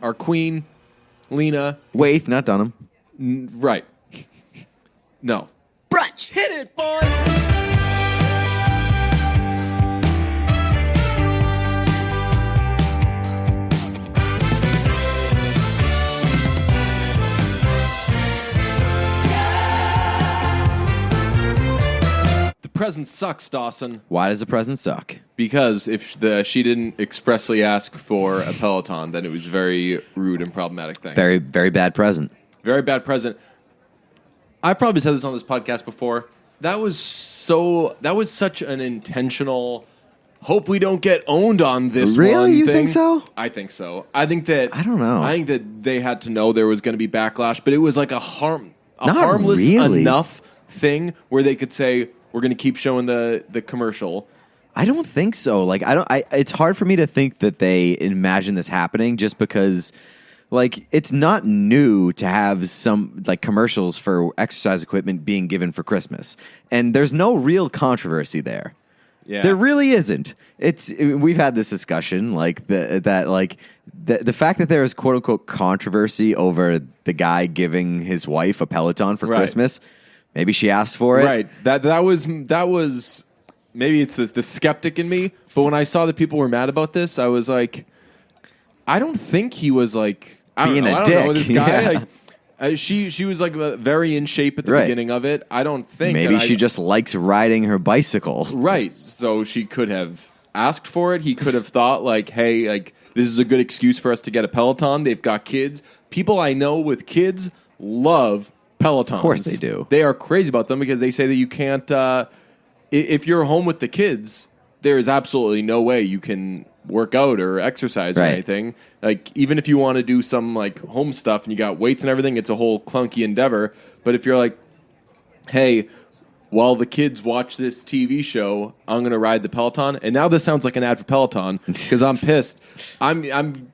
our queen, Lena. Waith, not Dunham. Right. No. Brunch. Hit it, boys! The present sucks, Dawson. Why does the present suck? Because if she didn't expressly ask for a Peloton, then it was a very rude and problematic thing. Very, very bad present. Very bad present. I've probably said this on this podcast before. That was such an intentional. Hope we don't get owned on this. Really? One You thing. think so? I think so. I think that. I don't know. I think that they had to know there was going to be backlash, but it was like a Not harmless really. enough thing where they could say we're going to keep showing the commercial. I don't think so. Like, it's hard for me to think that they imagine this happening just because, like, it's not new to have some, like, commercials for exercise equipment being given for Christmas. And there's no real controversy there. Yeah. There really isn't. We've had this discussion, like, the fact that there is quote unquote controversy over the guy giving his wife a Peloton for Christmas. Maybe she asked for it. Right. That was maybe it's the skeptic in me, but when I saw that people were mad about this, I was like, I don't think he was like Being a I don't dick. know this guy. Yeah. Like, she was like very in shape at the beginning of it. I don't think maybe she just likes riding her bicycle. Right. So she could have asked for it. He could have thought like, hey, like this is a good excuse for us to get a Peloton. They've got kids. People I know with kids love Pelotons. Of course they do. They are crazy about them because they say that you can't. If you're home with the kids, there is absolutely no way you can work out or exercise or anything. Like even if you want to do some like home stuff and you got weights and everything, it's a whole clunky endeavor. But if you're like, hey, while the kids watch this TV show, I'm going to ride the Peloton. And now this sounds like an ad for Peloton because I'm pissed. I'm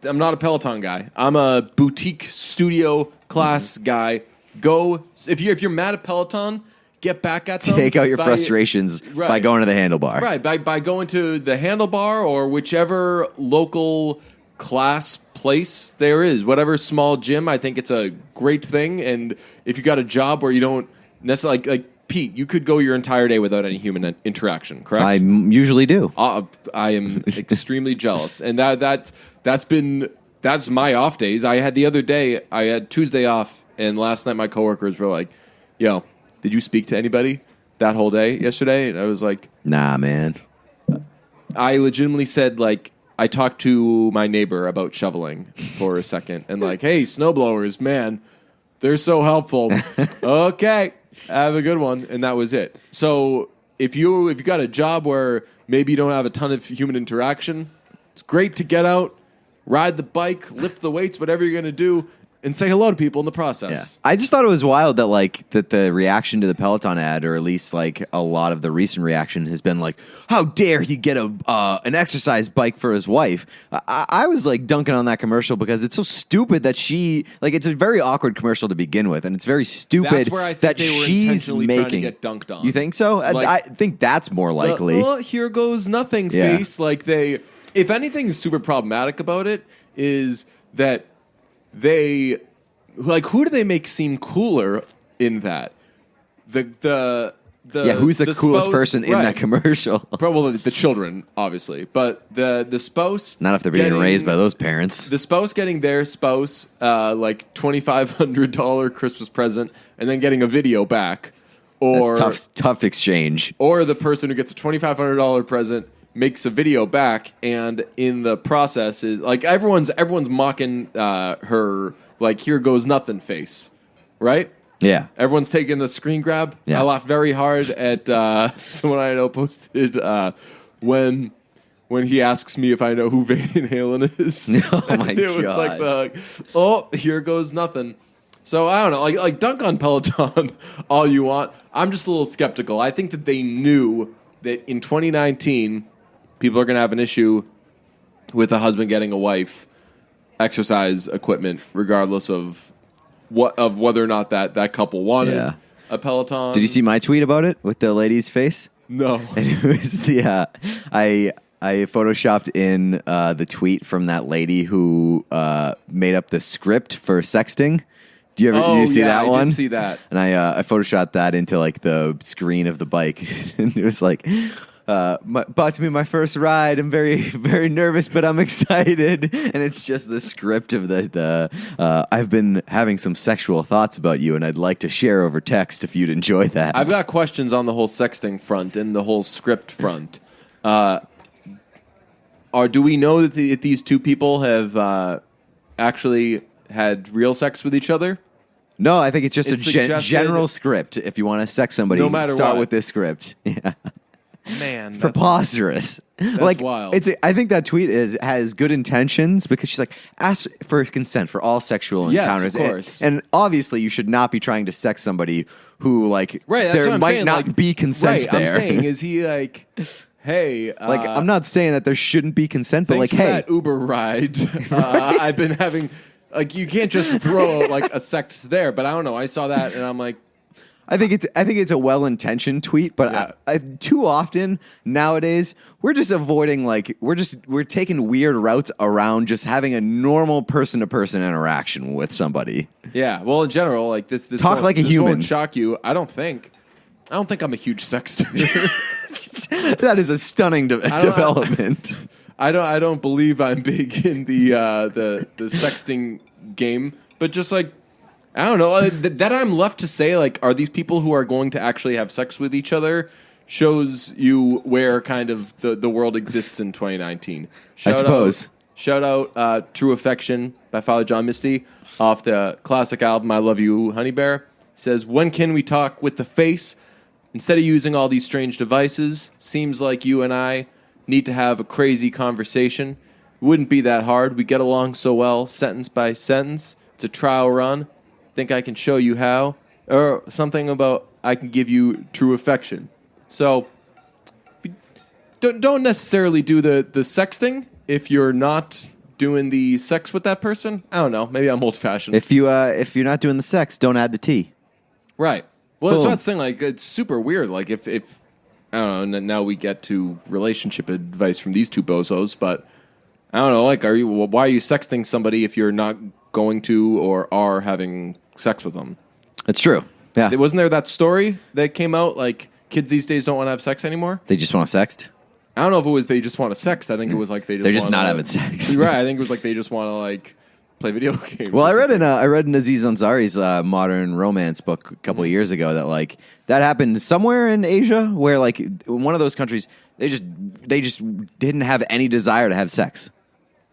not a Peloton guy. I'm a boutique studio class guy. Go if you're mad at Peloton, get back at them. Take out your frustrations by going to the handlebar. Right, by going to the handlebar or whichever local class place there is, whatever small gym. I think it's a great thing. And if you got a job where you don't necessarily like Pete, you could go your entire day without any human interaction, correct? I usually do. I am extremely jealous, and that's my off days. I had the other day. I had Tuesday off, and last night my coworkers were like, "Yo, did you speak to anybody that whole day yesterday?" And I was like, "Nah, man." I legitimately said like I talked to my neighbor about shoveling for a second, and like, "Hey, snowblowers, man, they're so helpful." Okay. Have a good one, and that was it. So if you got a job where maybe you don't have a ton of human interaction, it's great to get out, ride the bike, lift the weights, whatever you're going to do, and say hello to people in the process. Yeah. I just thought it was wild that the reaction to the Peloton ad, or at least like a lot of the recent reaction, has been like, "How dare he get an exercise bike for his wife?" I was like dunking on that commercial because it's so stupid that it's a very awkward commercial to begin with, and it's very stupid That's where I think that they were she's intentionally making. trying to get dunked on. You think so? Like, I think that's more likely. Here goes nothing face. Like if anything is super problematic about it is that they. Like, who do they make seem cooler in that? Who's the coolest spouse, person in that commercial? Probably the children, obviously, but the spouse. Not if they're being raised by those parents. The spouse getting their spouse like $2,500 Christmas present, and then getting a video back, or that's tough exchange. Or the person who gets a $2,500 present makes a video back, and in the process is like everyone's mocking her. Like, here goes nothing face, right? Yeah. Everyone's taking the screen grab. Yeah. I laughed very hard at someone I know posted when he asks me if I know who Van Halen is. Oh, my God. It was like here goes nothing. So, I don't know. Like dunk on Peloton all you want. I'm just a little skeptical. I think that they knew that in 2019, people are going to have an issue with a husband getting a wife exercise equipment, regardless of whether or not that couple wanted a Peloton. Did you see my tweet about it with the lady's face? No. And it was photoshopped in the tweet from that lady who made up the script for sexting. Did you see that one? I did see that. And I photoshopped that into like the screen of the bike. And it was like, bought me my first ride. I'm very, very nervous, but I'm excited. And it's just the script of the I've been having some sexual thoughts about you, and I'd like to share over text if you'd enjoy that. I've got questions on the whole sexting front and the whole script front. Do we know that these two people have actually had real sex with each other? No, I think it's just a general script. If you want to sex somebody, no matter start what. with this script. Yeah. Man, it's preposterous. That's wild. I think that tweet has good intentions because she's like, ask for consent for all sexual encounters. Yes, of course. And obviously, you should not be trying to sex somebody who like there might not be consent there. I'm saying, is he like, hey, I'm not saying that there shouldn't be consent, but like, for hey, that Uber ride. I've been having. Like, you can't just throw like a sex there, but I don't know. I saw that and I'm like, I think it's a well-intentioned tweet, but too often nowadays we're just avoiding we're taking weird routes around just having a normal person-to-person interaction with somebody. Yeah, well, in general, like this talk like a human. Won't shock you. I don't think I'm a huge sexter. That is a stunning development. I don't believe I'm big in the sexting game, but just like, I don't know, that I'm left to say, like, are these people who are going to actually have sex with each other shows you where kind of the world exists in 2019. I suppose. Shout out True Affection by Father John Misty off the classic album I Love You, Honey Bear. Says, when can we talk with the face? Instead of using all these strange devices, seems like you and I need to have a crazy conversation. It wouldn't be that hard. We get along so well, sentence by sentence. It's a trial run. Think I can show you how? Or something about I can give you true affection. So don't necessarily do the sex thing if you're not doing the sex with that person. I don't know. Maybe I'm old-fashioned. If you're not doing the sex, don't add the T. Right. Well, that's the thing. Like, it's super weird. Like, if I don't know, now we get to relationship advice from these two bozos, but I don't know, like, why are you sexting somebody if you're not going to or are having sex with them? It's true. Yeah. Wasn't there that story that came out, like, kids these days don't want to have sex anymore? They just want to sext? I don't know if it was they just want to sext. I think it was like they're just not having sex. Right. I think it was like they just want to, like, play video games. Well, I read in Aziz Ansari's modern romance book a couple of years ago that like that happened somewhere in Asia where like in one of those countries they just didn't have any desire to have sex.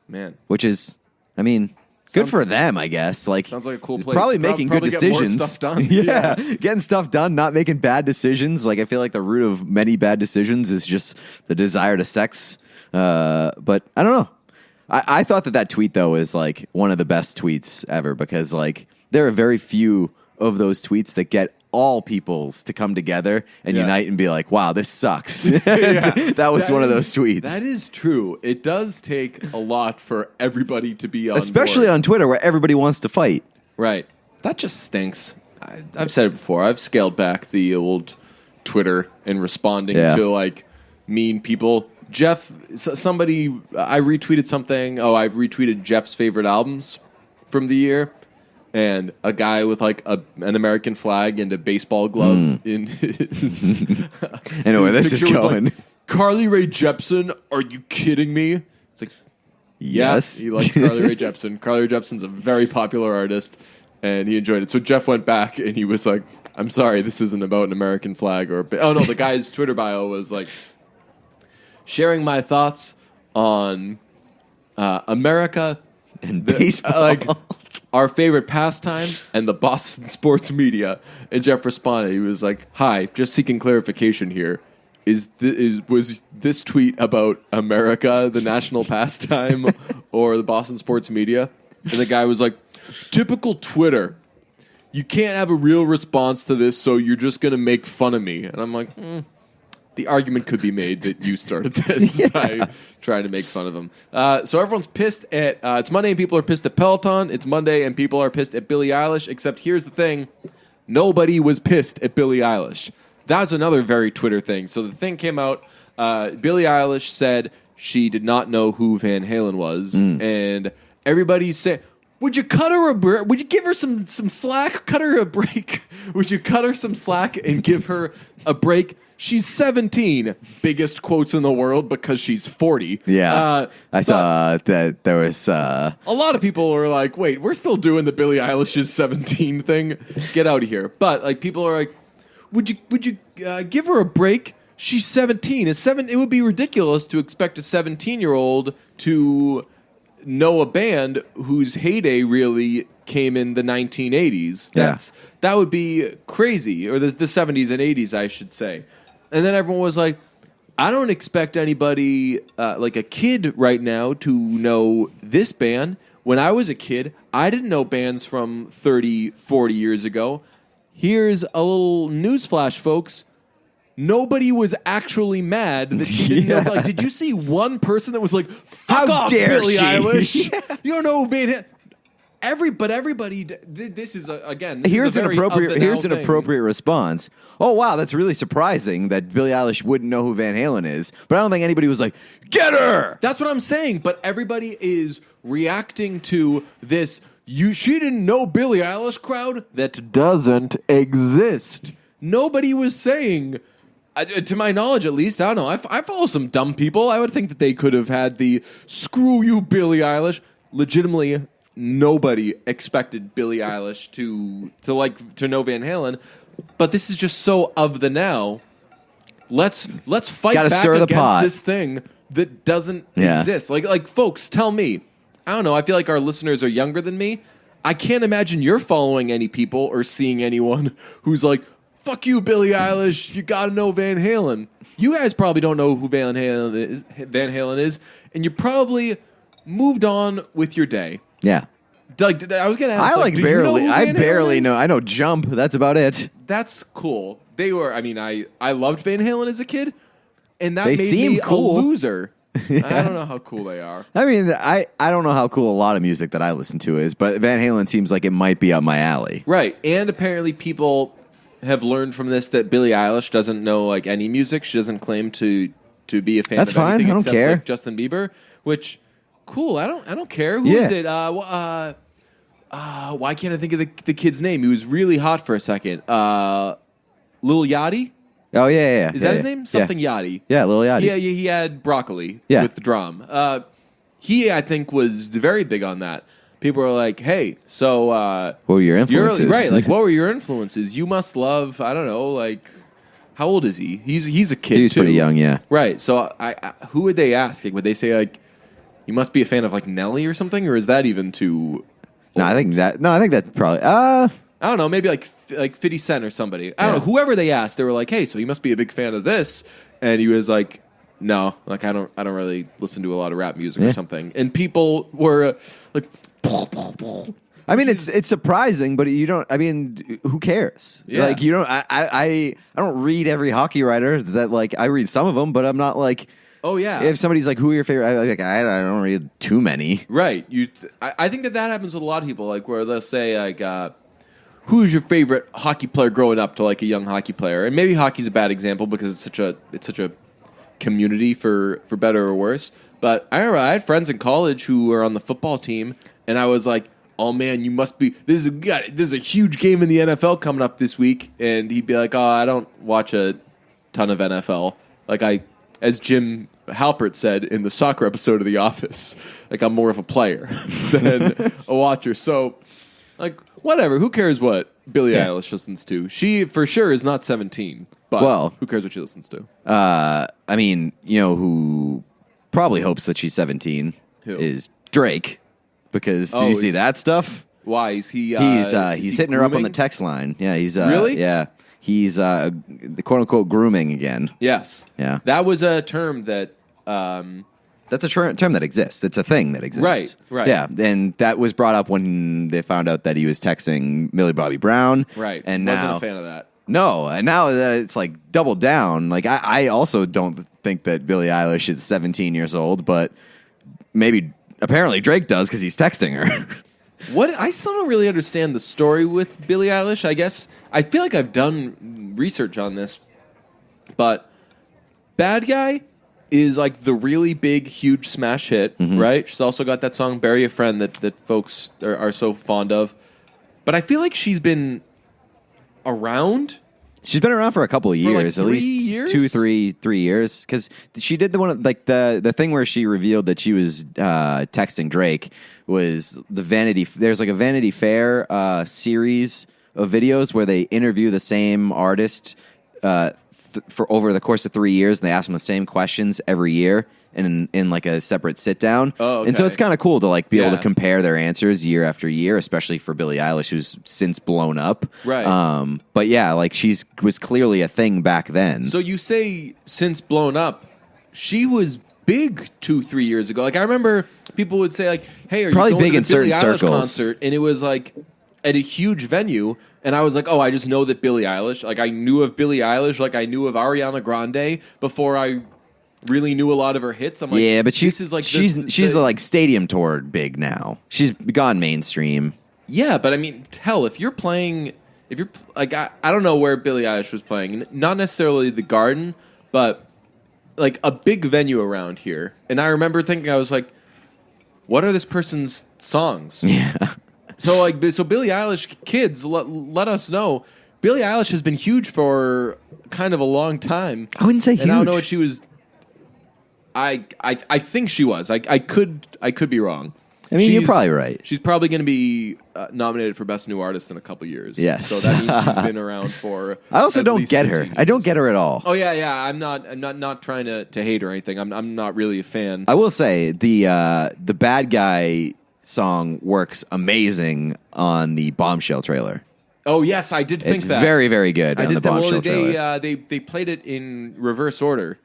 Man, which is, I mean, good for them, I guess. Like, sounds like a cool place. Probably making good decisions. Get more stuff done. Yeah, getting stuff done, not making bad decisions. Like I feel like the root of many bad decisions is just the desire to sex. But I don't know. I thought that tweet, though, is like one of the best tweets ever because like there are very few of those tweets that get all peoples to come together and unite and be like, wow, this sucks. That was one of those tweets. That is true. It does take a lot for everybody to be on especially board. On Twitter where everybody wants to fight. Right. That just stinks. I've said it before. I've scaled back the old Twitter and responding to like mean people. Jeff, somebody, I retweeted something. Oh, I retweeted Jeff's favorite albums from the year. And a guy with like an American flag and a baseball glove in his. I know where this is going. Like, Carly Rae Jepsen, are you kidding me? It's like, yes. He likes Carly Rae Jepsen. Carly Rae Jepsen's a very popular artist, and he enjoyed it. So Jeff went back and he was like, I'm sorry, this isn't about an American flag or. Oh, no, the guy's Twitter bio was like, sharing my thoughts on America and baseball. Like our favorite pastime and the Boston sports media. And Jeff responded. He was like, hi, just seeking clarification here. Was this tweet about America, the national pastime, or the Boston sports media? And the guy was like, typical Twitter. You can't have a real response to this, so you're just going to make fun of me. And I'm like, the argument could be made that you started this by trying to make fun of him. So everyone's pissed at... it's Monday and people are pissed at Peloton. It's Monday and people are pissed at Billie Eilish, except here's the thing. Nobody was pissed at Billie Eilish. That was another very Twitter thing. So the thing came out. Billie Eilish said she did not know who Van Halen was, and everybody's saying, would you cut her a break? Would you give her some slack? Cut her a break. Would you cut her some slack and give her a break? She's 17. Biggest quotes in the world because she's 40. Yeah. I saw that there was... A lot of people are like, wait, we're still doing the Billie Eilish is 17 thing? Get out of here. But like, people are like, would you give her a break? She's 17. It would be ridiculous to expect a 17-year-old to know a band whose heyday really came in the 1980s. That would be crazy, or the 70s and 80s, I should say. And then everyone was like, I don't expect anybody like a kid right now to know this band. When I was a kid, I didn't know bands from 30, 40 years ago. Here's a little newsflash, folks. Nobody was actually mad that she didn't know. Like, did you see one person that was like, "Fuck off, Billie Eilish"? You don't know who made it. Everybody. This is again. Here's an appropriate response. Oh wow, that's really surprising that Billie Eilish wouldn't know who Van Halen is. But I don't think anybody was like, "Get her." That's what I'm saying. But everybody is reacting to this. She didn't know Billie Eilish crowd that doesn't exist. Nobody was saying. To my knowledge, at least, I don't know. I follow some dumb people. I would think that they could have had the "screw you, Billie Eilish." Legitimately, nobody expected Billie Eilish to know Van Halen, but this is just so of the now. Let's fight back against this thing that doesn't exist. Like folks, tell me. I don't know. I feel like our listeners are younger than me. I can't imagine you're following any people or seeing anyone who's like, fuck you, Billie Eilish. You got to know Van Halen. You guys probably don't know who Van Halen is, and you probably moved on with your day. Yeah. Doug, I was going to ask. I barely know. I know Jump. That's about it. That's cool. They were. I mean, I loved Van Halen as a kid, and that they made seem me cool. a loser. Yeah. I don't know how cool they are. I mean, I don't know how cool a lot of music that I listen to is, but Van Halen seems like it might be up my alley. Right, and apparently people have learned from this that Billie Eilish doesn't know like any music. She doesn't claim to be a fan. That's of fine. anything I don't except, care. Like, Justin Bieber, which cool. I don't care. Who is it? Why can't I think of the kid's name? He was really hot for a second. Lil Yachty. Oh yeah. Is that his name? Something Yachty. Yeah, Lil Yachty. Yeah, he had broccoli with the drum. He, I think, was very big on that. People are like, hey, so... what were your influences? Right, like, what were your influences? You must love, I don't know, like... How old is he? He's a kid, He's pretty young, yeah. Right, so who would they ask? Like, would they say, like, you must be a fan of, like, Nelly or something? Or is that even too... No, I think that's probably... I don't know, maybe like 50 Cent or somebody. I don't know, whoever they asked, they were like, hey, so you must be a big fan of this. And he was like... No, like I don't really listen to a lot of rap music or something. And people were like, I mean, it's surprising, but you don't. I mean, who cares? Yeah. Like you don't. I don't read every hockey writer. That like I read some of them, but I'm not like. Oh yeah. If somebody's like, who are your favorite? I don't read too many. Right. I think that happens with a lot of people. Like where they'll say like, who's your favorite hockey player growing up to like a young hockey player? And maybe hockey's a bad example because it's such a community for better or worse. But I remember I had friends in college who were on the football team, and I was like, oh man, you must be, there's a huge game in the NFL coming up this week. And he'd be like, oh, I don't watch a ton of NFL. Like as Jim Halpert said in the soccer episode of The Office, like I'm more of a player than a watcher. So like whatever, who cares what Billie Eilish listens to? She for sure is not 17. But who cares what she listens to? I mean, you know who probably hopes that she's 17 is Drake. Because did you see that stuff? Why is he? He's hitting her up on the text line. Yeah, he's really. Yeah, he's the quote unquote grooming again. Yes. Yeah. That was a term that. That's a term that exists. It's a thing that exists. Right. Yeah, and that was brought up when they found out that he was texting Millie Bobby Brown. Right. And wasn't a fan of that. No, and now that it's like doubled down. Like I also don't think that Billie Eilish is 17 years old, but apparently Drake does because he's texting her. What I still don't really understand the story with Billie Eilish. I guess I feel like I've done research on this, but bad guy, is like the really big, huge smash hit, right? She's also got that song "Bury a Friend" that folks are so fond of. But I feel like she's been around. She's been around for a couple of years, like at least 3 years? 3 years. Because she did the thing where she revealed that she was texting Drake was the Vanity. There's like a Vanity Fair series of videos where they interview the same artist for over the course of 3 years, and they ask them the same questions every year in like a separate sit down. Oh, okay. And so it's kind of cool to like be able to compare their answers year after year, especially for Billie Eilish, who's since blown up. Right. But yeah, like was clearly a thing back then. So you say since blown up, she was big 2-3 years ago. Like I remember people would say like, "Hey, are Probably you going big to in the Billie certain Eilish circles." concert?" And it was like at a huge venue. And I was like, oh, I just know that Billie Eilish. Like, I knew of Billie Eilish, like I knew of Ariana Grande before I really knew a lot of her hits. I'm like, yeah, but this is like she's like stadium tour big now. She's gone mainstream. Yeah, but I mean, hell, if you're like, I don't know where Billie Eilish was playing. Not necessarily the Garden, but like a big venue around here. And I remember thinking, I was like, what are this person's songs? Yeah. So Billie Eilish, kids, let us know. Billie Eilish has been huge for kind of a long time. I wouldn't say huge. And I don't know what she was. I think she was. I could be wrong. I mean, you're probably right. She's probably going to be nominated for Best New Artist in a couple years. Yes. So that means she's been around for. I also at don't least get her. 15 I don't years. get her at all. Oh yeah. I'm not trying to hate or anything. I'm not really a fan. I will say the bad guy song works amazing on the Bombshell trailer. Oh yes, I did think It's that. very, very good on the Bombshell trailer. They played it in reverse order.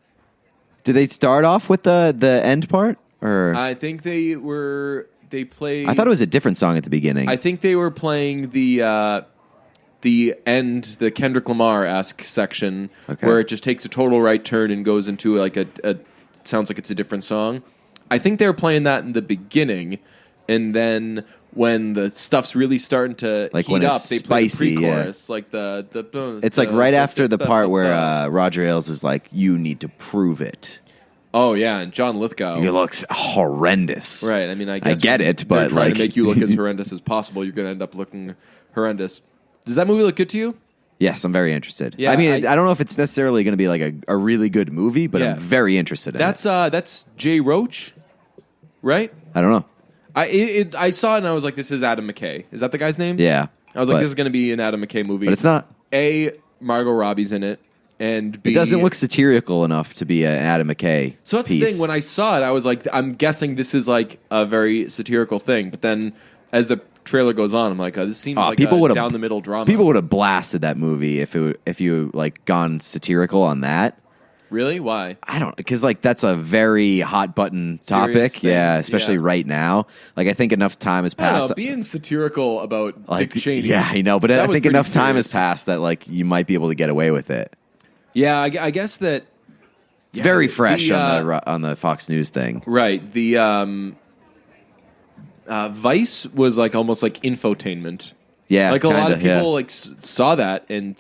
Did they start off with the end part, or I think they played. I thought it was a different song at the beginning. I think they were playing the end, the Kendrick Lamar-esque section, where it just takes a total right turn and goes into like a sounds like it's a different song. I think they were playing that in the beginning, and then when the stuff's really starting to Like heat when up, it's they play spicy, the pre-chorus, like the. It's like right after the part where Roger Ailes is like, "You need to prove it." Oh yeah, and John Lithgow. He looks horrendous. Right. I mean, I guess get it, but trying like to make you look as horrendous as possible, you're going to end up looking horrendous. Does that movie look good to you? Yes, I'm very interested. Yeah, I mean, I don't know if it's necessarily going to be like a really good movie, but I'm very interested in it. That's Jay Roach, right? I don't know. I saw it and I was like, this is Adam McKay. Is that the guy's name? Yeah. I was like, this is going to be an Adam McKay movie. But it's not. A, Margot Robbie's in it, and B, It doesn't look satirical enough to be an Adam McKay So that's piece. the thing. When I saw it, I was like, I'm guessing this is like a very satirical thing. But then as the trailer goes on, I'm like, this seems like a down the middle drama. People would have blasted that movie if you like gone satirical on that. Really? Why? I don't, because like that's a very hot button topic. thing. Yeah, especially Yeah. right now. Like I think enough time has I don't passed. know, being satirical about Like, Dick Cheney. yeah, I know, but that I was think pretty enough time has serious. passed that like you might be able to get away with it. Yeah, I guess that It's very fresh on the Fox News thing. right. The Vice was like almost like infotainment. Yeah, like a lot of kinda, people like saw that and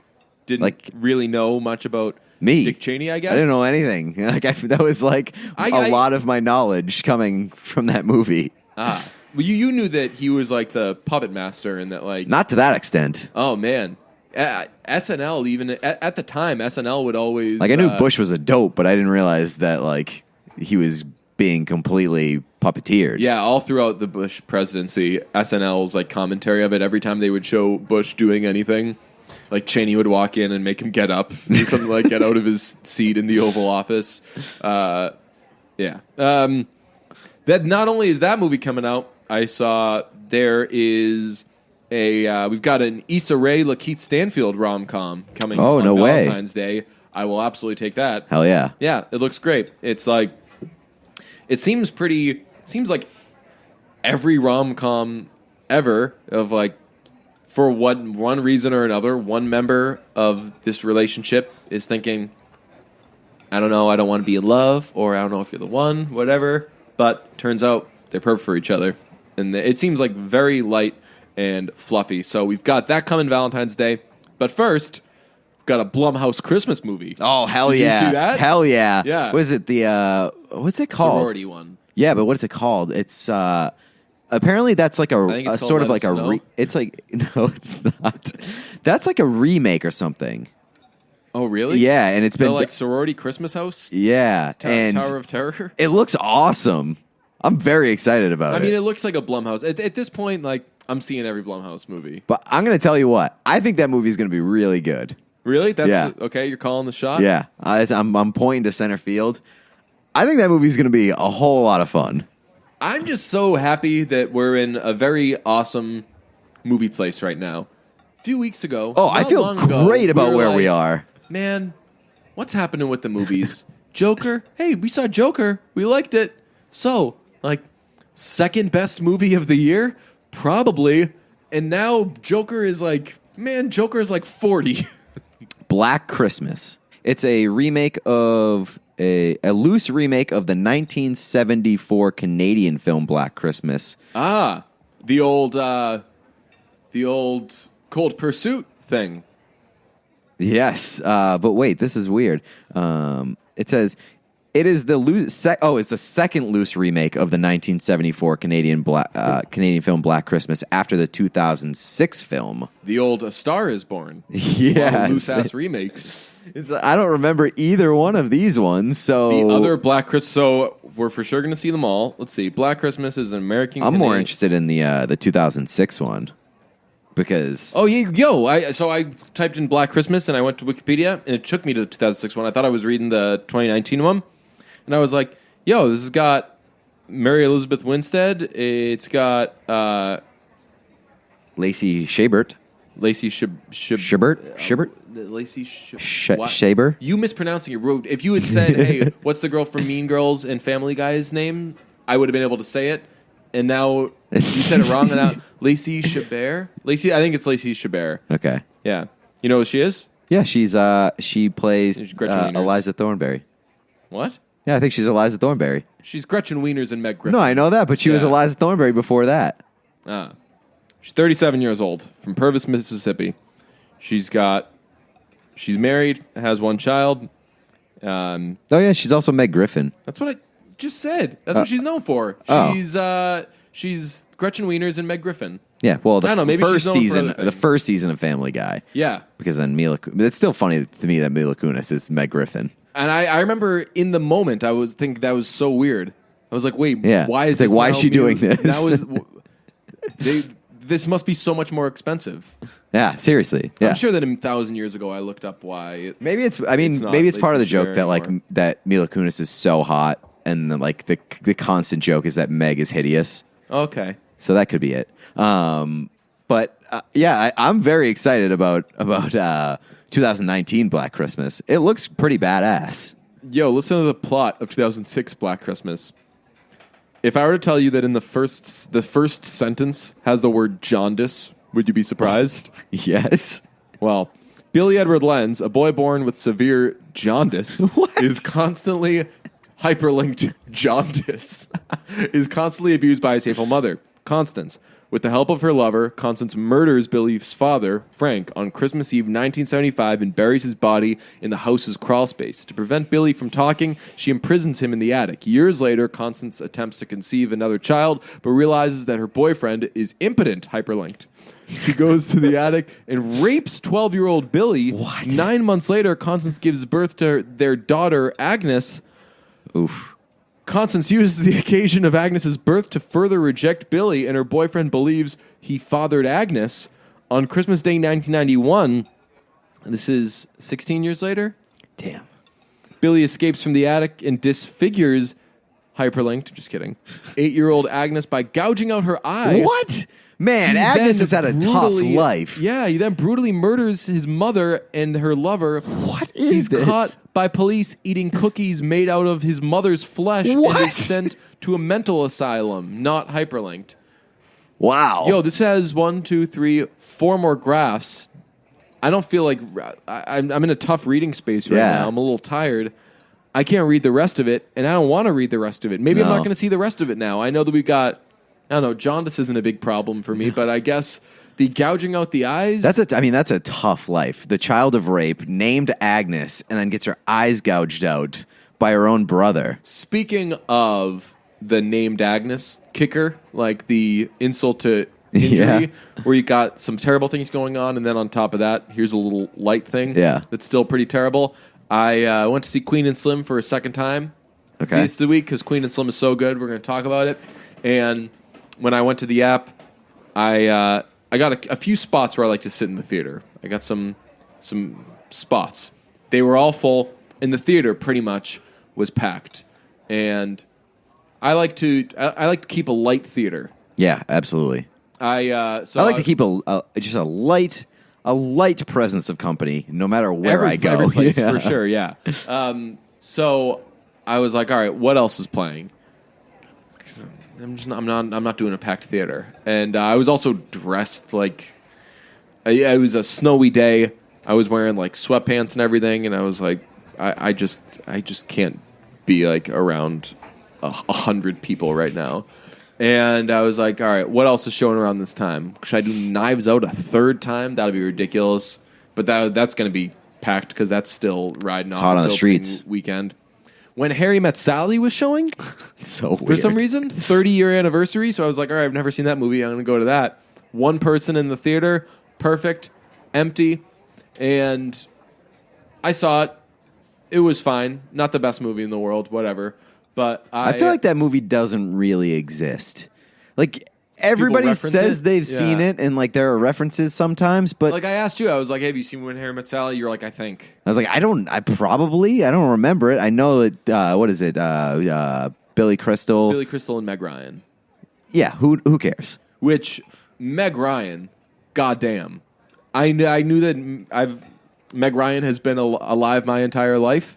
didn't Like- really know much about Me, Dick Cheney. I guess I didn't know anything. Like that was like a lot of my knowledge coming from that movie. Well, you knew that he was like the puppet master and that like Not to that extent. oh man, SNL even at the time SNL would always Like I knew Bush was a dope, but I didn't realize that like he was being completely puppeteered. Yeah, all throughout the Bush presidency, SNL's like commentary of it. Every time they would show Bush doing anything, like Cheney would walk in and make him get up, do something like get out of his seat in the Oval Office. Yeah. That not only is that movie coming out, I saw there is we've got an Issa Rae, Lakeith Stanfield rom-com coming. Oh, on no way. Valentine's Day. I will absolutely take that. Hell yeah. Yeah, it looks great. It's like it seems like every rom-com ever of like for one reason or another, one member of this relationship is thinking, I don't know, I don't want to be in love, or I don't know if you're the one, whatever. But turns out they're perfect for each other. And it seems like very light and fluffy. So we've got that coming Valentine's Day. But first, got a Blumhouse Christmas movie. Oh, hell Did yeah. you see that? Hell yeah. Yeah. What is it? What's it called? Sorority one. Yeah, but what is it called? It's apparently that's like a sort of like a it's like no, it's not. That's like a remake or something. Oh, really? Yeah, and it's been like Sorority Christmas House? Yeah, and Tower of Terror? It looks awesome. I'm very excited about it. I mean, it looks like a Blumhouse. At this point, like, I'm seeing every Blumhouse movie. But I'm going to tell you what. I think that movie is going to be really good. Really? Okay, you're calling the shot? Yeah. I'm pointing to center field. I think that movie is going to be a whole lot of fun. I'm just so happy that we're in a very awesome movie place right now. A few weeks ago. Oh, I feel great about where we are. Man, what's happening with the movies? Joker? Hey, we saw Joker. We liked it. So, like, second best movie of the year? Probably. And now Joker is like 40. Black Christmas. It's a remake of a loose remake of the 1974 Canadian film Black Christmas. Ah, the old Cold Pursuit thing. Yes, but wait, this is weird. It says it is the it's the second loose remake of the 1974 Canadian film Black Christmas after the 2006 film. The old A Star Is Born. Yeah, loose ass remakes. I don't remember either one of these ones. So the other Black Christmas. So we're for sure going to see them all. Let's see. Black Christmas is an American. I'm more interested in the 2006 one. Because I typed in Black Christmas and I went to Wikipedia and it took me to the 2006 one. I thought I was reading the 2019 one, and I was like, "Yo, this has got Mary Elizabeth Winstead. It's got Lacey Chabert, Lacey Chabert, Lacey Shaber. You mispronouncing it. If you had said, "Hey, what's the girl from Mean Girls and Family Guy's name?" I would have been able to say it. And now you said it wrong. And now Lacey Chabert. I think it's Lacey Chabert. Okay. Yeah. You know who she is? Yeah, she plays Eliza Thornberry. What? Yeah, I think she's Eliza Thornberry. She's Gretchen Wieners and Meg Griffin. No, I know that, but she was Eliza Thornberry before that. She's 37 years old, from Purvis, Mississippi. She's married, has one child. Oh yeah, she's also Meg Griffin. That's what I just said. That's what she's known for. She's Gretchen Wieners and Meg Griffin. Yeah, well, maybe the first season of Family Guy. Yeah, because then it's still funny to me that Mila Kunis is Meg Griffin. And I remember in the moment I was thinking that was so weird. I was like, wait, why is why is she doing this? That was this must be so much more expensive. Yeah, seriously. Yeah. I'm sure that 1,000 years ago I looked up why. Maybe it's part of the joke that that Mila Kunis is so hot. And the constant joke is that Meg is hideous. Okay, so that could be it. But I'm very excited about 2019 Black Christmas. It looks pretty badass. Yo, listen to the plot of 2006 Black Christmas. If I were to tell you that in the first sentence has the word jaundice, would you be surprised? Yes. Well, Billy Edward Lenz, a boy born with severe jaundice, is constantly hyperlinked jaundice, is constantly abused by his hateful mother, Constance. With the help of her lover, Constance murders Billy's father, Frank, on Christmas Eve 1975 and buries his body in the house's crawl space. To prevent Billy from talking, she imprisons him in the attic. Years later, Constance attempts to conceive another child, but realizes that her boyfriend is impotent, hyperlinked. She goes to the attic and rapes 12-year-old Billy. What? 9 months later, Constance gives birth to their daughter, Agnes. Oof. Constance uses the occasion of Agnes's birth to further reject Billy, and her boyfriend believes he fathered Agnes. On Christmas Day 1991, this is 16 years later? Damn. Billy escapes from the attic and disfigures, hyperlinked, just kidding, 8-year-old Agnes by gouging out her eye. What? Man, Agnes has had a tough life. Yeah, he then brutally murders his mother and her lover. What is this? He's caught by police eating cookies made out of his mother's flesh and is sent to a mental asylum, not hyperlinked. Wow. Yo, this has 1, 2, 3, 4 more graphs. I don't feel like I'm in a tough reading space right now. I'm a little tired. I can't read the rest of it, and I don't want to read the rest of it. Maybe I'm not going to see the rest of it now. I know that we've got... I don't know, jaundice isn't a big problem for me, but I guess the gouging out the eyes. That's a tough life. The child of rape, named Agnes, and then gets her eyes gouged out by her own brother. Speaking of the named Agnes kicker, like the insult to injury, where you got some terrible things going on, and then on top of that, here's a little light thing that's still pretty terrible. I went to see Queen and Slim for a second time this week because Queen and Slim is so good. We're going to talk about it. And when I went to the app, I got a few spots where I like to sit in the theater. I got some spots. They were all full, and the theater pretty much was packed. And I like to keep a light theater. Yeah, absolutely. I like to keep just a light presence of company, no matter where I go. Every place, for sure, yeah. So I was like, all right, what else is playing? I'm not doing a packed theater, and I was also dressed like it was a snowy day. I was wearing like sweatpants and everything, and I was like, I just can't be like around 100 people right now. And I was like, all right, what else is showing around this time? Should I do Knives Out a third time? That'd be ridiculous. But that's going to be packed because that's still riding off hot on the streets weekend. When Harry Met Sally was showing, so weird. For some reason, 30-year anniversary. So I was like, all right, I've never seen that movie. I'm going to go to that. One person in the theater, perfect, empty. And I saw it. It was fine. Not the best movie in the world, whatever. But I feel like that movie doesn't really exist. Like, everybody says they've seen it, and like there are references sometimes, but like I asked you, I was like, hey, have you seen When Harry Met Sally? You're like, I think. I was like, I don't remember it. I know that, what is it? Billy Crystal. Billy Crystal and Meg Ryan. Yeah, who cares? Which, Meg Ryan, goddamn. I knew that Meg Ryan has been alive my entire life.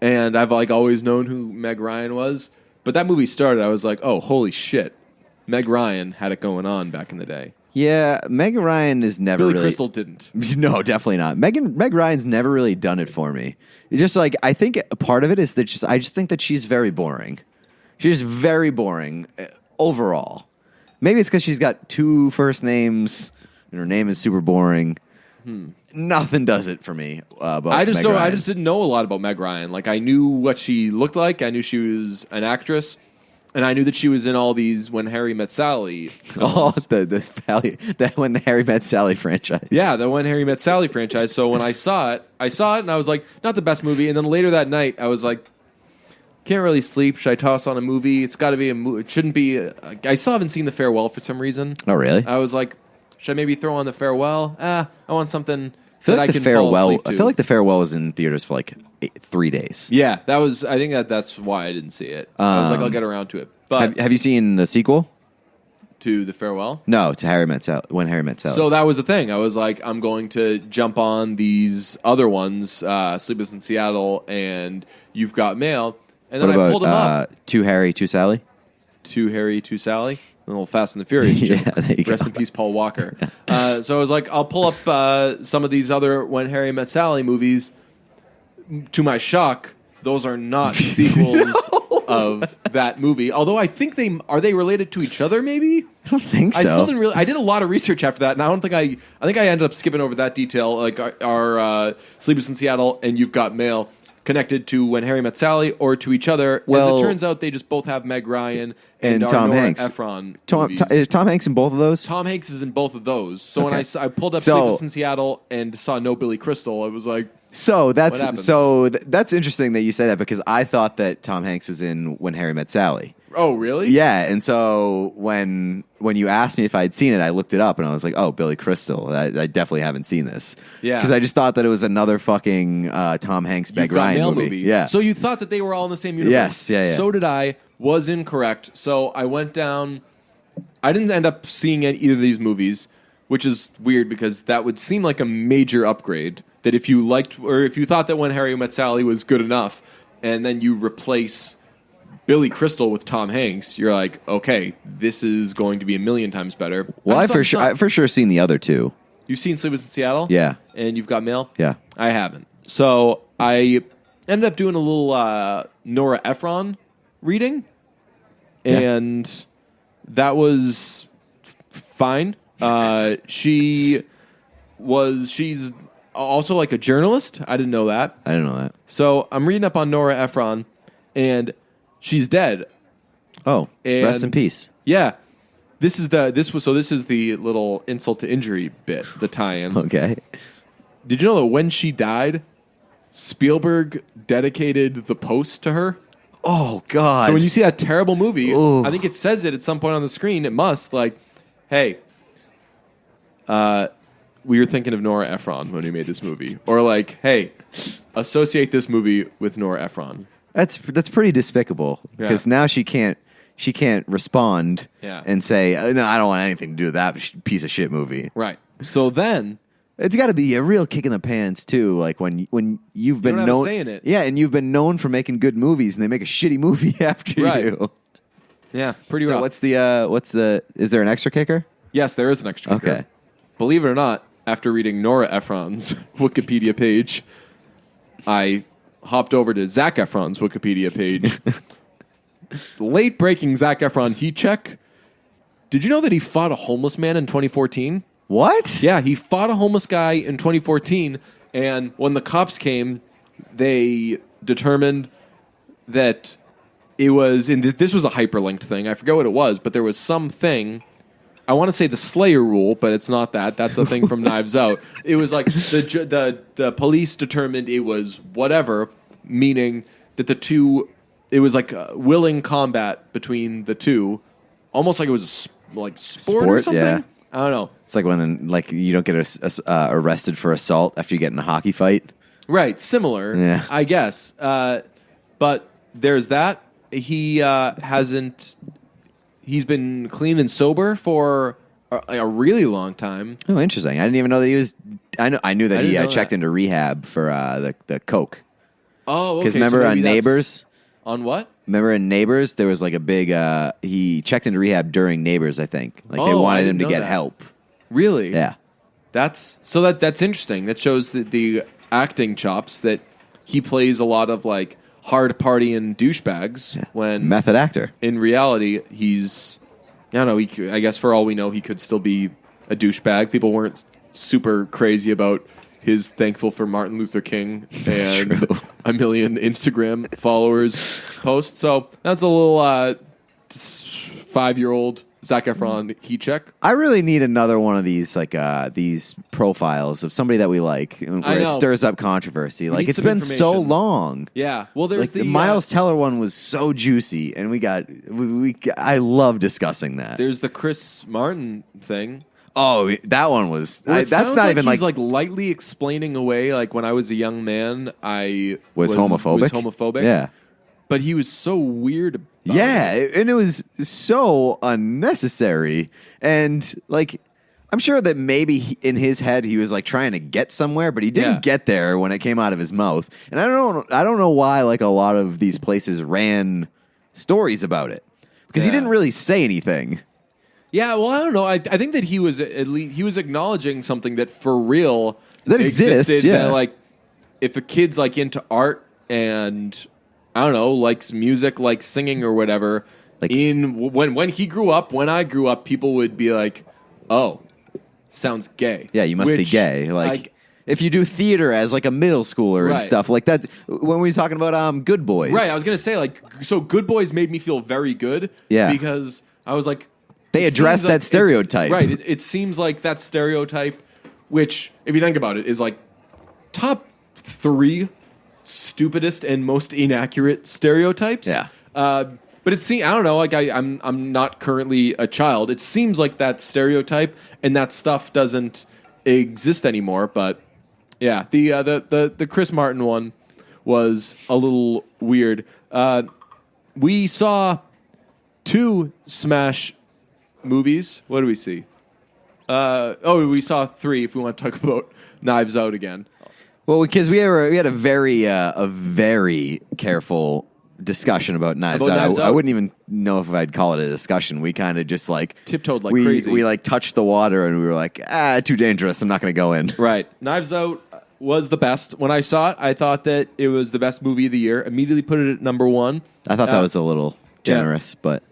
And I've like always known who Meg Ryan was. But that movie started, I was like, oh, holy shit. Meg Ryan had it going on back in the day. Yeah, Meg Ryan is never Billy Crystal didn't. No, definitely not. Meg Ryan's never really done it for me. It's just like, I think part of it is that I just think that she's very boring. She's very boring overall. Maybe it's because she's got 2 first names and her name is super boring. Nothing does it for me. I just didn't know a lot about Meg Ryan. Like, I knew what she looked like. I knew she was an actress, and I knew that she was in all these When Harry Met Sally films. the When Harry Met Sally franchise. Yeah, the When Harry Met Sally franchise. So when I saw it, and I was like, not the best movie. And then later that night, I was like, can't really sleep. Should I toss on a movie? It's got to be a movie. It shouldn't be. I still haven't seen The Farewell for some reason. Oh, really? I was like, should I maybe throw on The Farewell? I want something. I feel like The Farewell was in theaters for like 3 days. Yeah, that was. I think that's why I didn't see it. I was like, I'll get around to it. But have you seen the sequel to The Farewell? No, to When Harry Met Sally. So that was the thing. I was like, I'm going to jump on these other ones, Sleepless in Seattle, and You've Got Mail, and then I pulled them up. To Harry, to Sally. To Harry, to Sally. A little Fast and the Furious joke. Rest in peace, Paul Walker. So I was like, I'll pull up some of these other When Harry Met Sally movies. To my shock, those are not sequels of that movie. Although I think are they related to each other? Maybe I don't think so. I still didn't really. I did a lot of research after that, and I don't think I think I ended up skipping over that detail. Like our Sleepless in Seattle and You've Got Mail connected to When Harry Met Sally or to each other. Well, as it turns out, they just both have Meg Ryan and Tom Nora Hanks. Ephron. Is Tom Hanks in both of those? Tom Hanks is in both of those. So when I pulled up Sleepless in Seattle and saw no Billy Crystal, I was like, that's interesting that you say that because I thought that Tom Hanks was in When Harry Met Sally. Oh, really? Yeah, and so when you asked me if I'd seen it, I looked it up and I was like, oh, Billy Crystal. I definitely haven't seen this. Yeah. Because I just thought that it was another fucking Tom Hanks, Meg Ryan movie. Yeah. So you thought that they were all in the same universe? Yes, yeah. So did I. Was incorrect. So I went down. I didn't end up seeing either of these movies, which is weird because that would seem like a major upgrade. That if you liked or if you thought that When Harry Met Sally was good enough, and then you replace Billy Crystal with Tom Hanks, you're like, okay, this is going to be a million times better. Well, I've for sure seen the other two. You've seen Sleepless in Seattle? Yeah. And You've Got Mail? Yeah. I haven't. So I ended up doing a little Nora Ephron reading, and that was fine. She's also like a journalist. I didn't know that. I didn't know that. So I'm reading up on Nora Ephron, and she's dead. Oh, And rest in peace. Yeah. This is the little insult to injury bit, the tie-in. Okay. Did you know that when she died, Spielberg dedicated the post to her? Oh, God. So when you see that terrible movie, Ooh. I think it says it at some point on the screen. It must, like, hey, we were thinking of Nora Ephron when we made this movie. Or like, hey, associate this movie with Nora Ephron. That's pretty despicable because now she can't respond and say, no, I don't want anything to do with that piece of shit movie. Right. So then it's got to be a real kick in the pants too, like when you've been known, saying it. Yeah, and you've been known for making good movies, and they make a shitty movie after you. Yeah, pretty rough. So is there an extra kicker? Yes, there is an extra kicker. Okay. Believe it or not, after reading Nora Ephron's Wikipedia page, I hopped over to Zac Efron's Wikipedia page. Late breaking Zac Efron heat check. Did you know that he fought a homeless man in 2014? What? Yeah, he fought a homeless guy in 2014, and when the cops came, they determined that it was, this was a hyperlinked thing. I forget what it was, but there was something. I want to say the Slayer rule, but it's not that. That's a thing from Knives Out. It was like the police determined it was whatever, meaning that the two, it was like willing combat between the two, almost like it was a sport or something. Yeah. I don't know. It's like when you don't get arrested for assault after you get in a hockey fight. Right, similar, yeah. I guess. But there's that. He hasn't. He's been clean and sober for a really long time. Oh, interesting. I didn't even know that he was. I knew that he checked that. into rehab for the coke. Oh, okay. Because remember on Neighbors? On what? Remember in Neighbors, there was like a big. He checked into rehab during Neighbors, I think. Like they wanted him to get help. Really? Yeah. That's interesting. That shows the acting chops that he plays a lot of like hard partying douchebags when method actor. In reality, he's I don't know. I guess for all we know, he could still be a douchebag. People weren't super crazy about his thankful for Martin Luther King and a million Instagram followers post. So that's a little 5-year-old Zac Efron heat check. I really need another one of these these profiles of somebody that we like where it stirs up controversy. Like it's been so long. Yeah. Well, there's the Miles Teller one was so juicy, and I love discussing that. There's the Chris Martin thing. Oh, that one was. That's not even he's like lightly explaining away. Like when I was a young man, I was homophobic. Yeah, but he was so weird. And it was so unnecessary. And like, I'm sure that maybe in his head he was like trying to get somewhere, but he didn't get there when it came out of his mouth. And I don't know why like a lot of these places ran stories about it because he didn't really say anything. Yeah, well, I don't know. I think that he was at least he was acknowledging something that for real that exists. Yeah, that, like if a kid's like into art and I don't know, likes music, likes singing or whatever. Like when he grew up, when I grew up, people would be like, "Oh, sounds gay." Yeah, you must be gay. Like if you do theater as like a middle schooler and stuff like that. When we were talking about Good Boys, right? I was gonna say so Good Boys made me feel very good. Yeah, because I was like. They address that stereotype. Right. It seems like that stereotype, which, if you think about it, is like top 3 stupidest and most inaccurate stereotypes. Yeah. But it seems, I don't know, like I'm not currently a child. It seems like that stereotype and that stuff doesn't exist anymore. But yeah, the Chris Martin one was a little weird. We saw 2 Smash movies. What do we see? We saw 3. If we want to talk about Knives Out again. Well, because we had a very careful discussion about Knives Out. I wouldn't even know if I'd call it a discussion. We kind of just like tiptoed like crazy. We like touched the water and we were like, too dangerous. I'm not going to go in. Right. Knives Out was the best. When I saw it, I thought that it was the best movie of the year. Immediately put it at number 1. I thought that was a little generous, but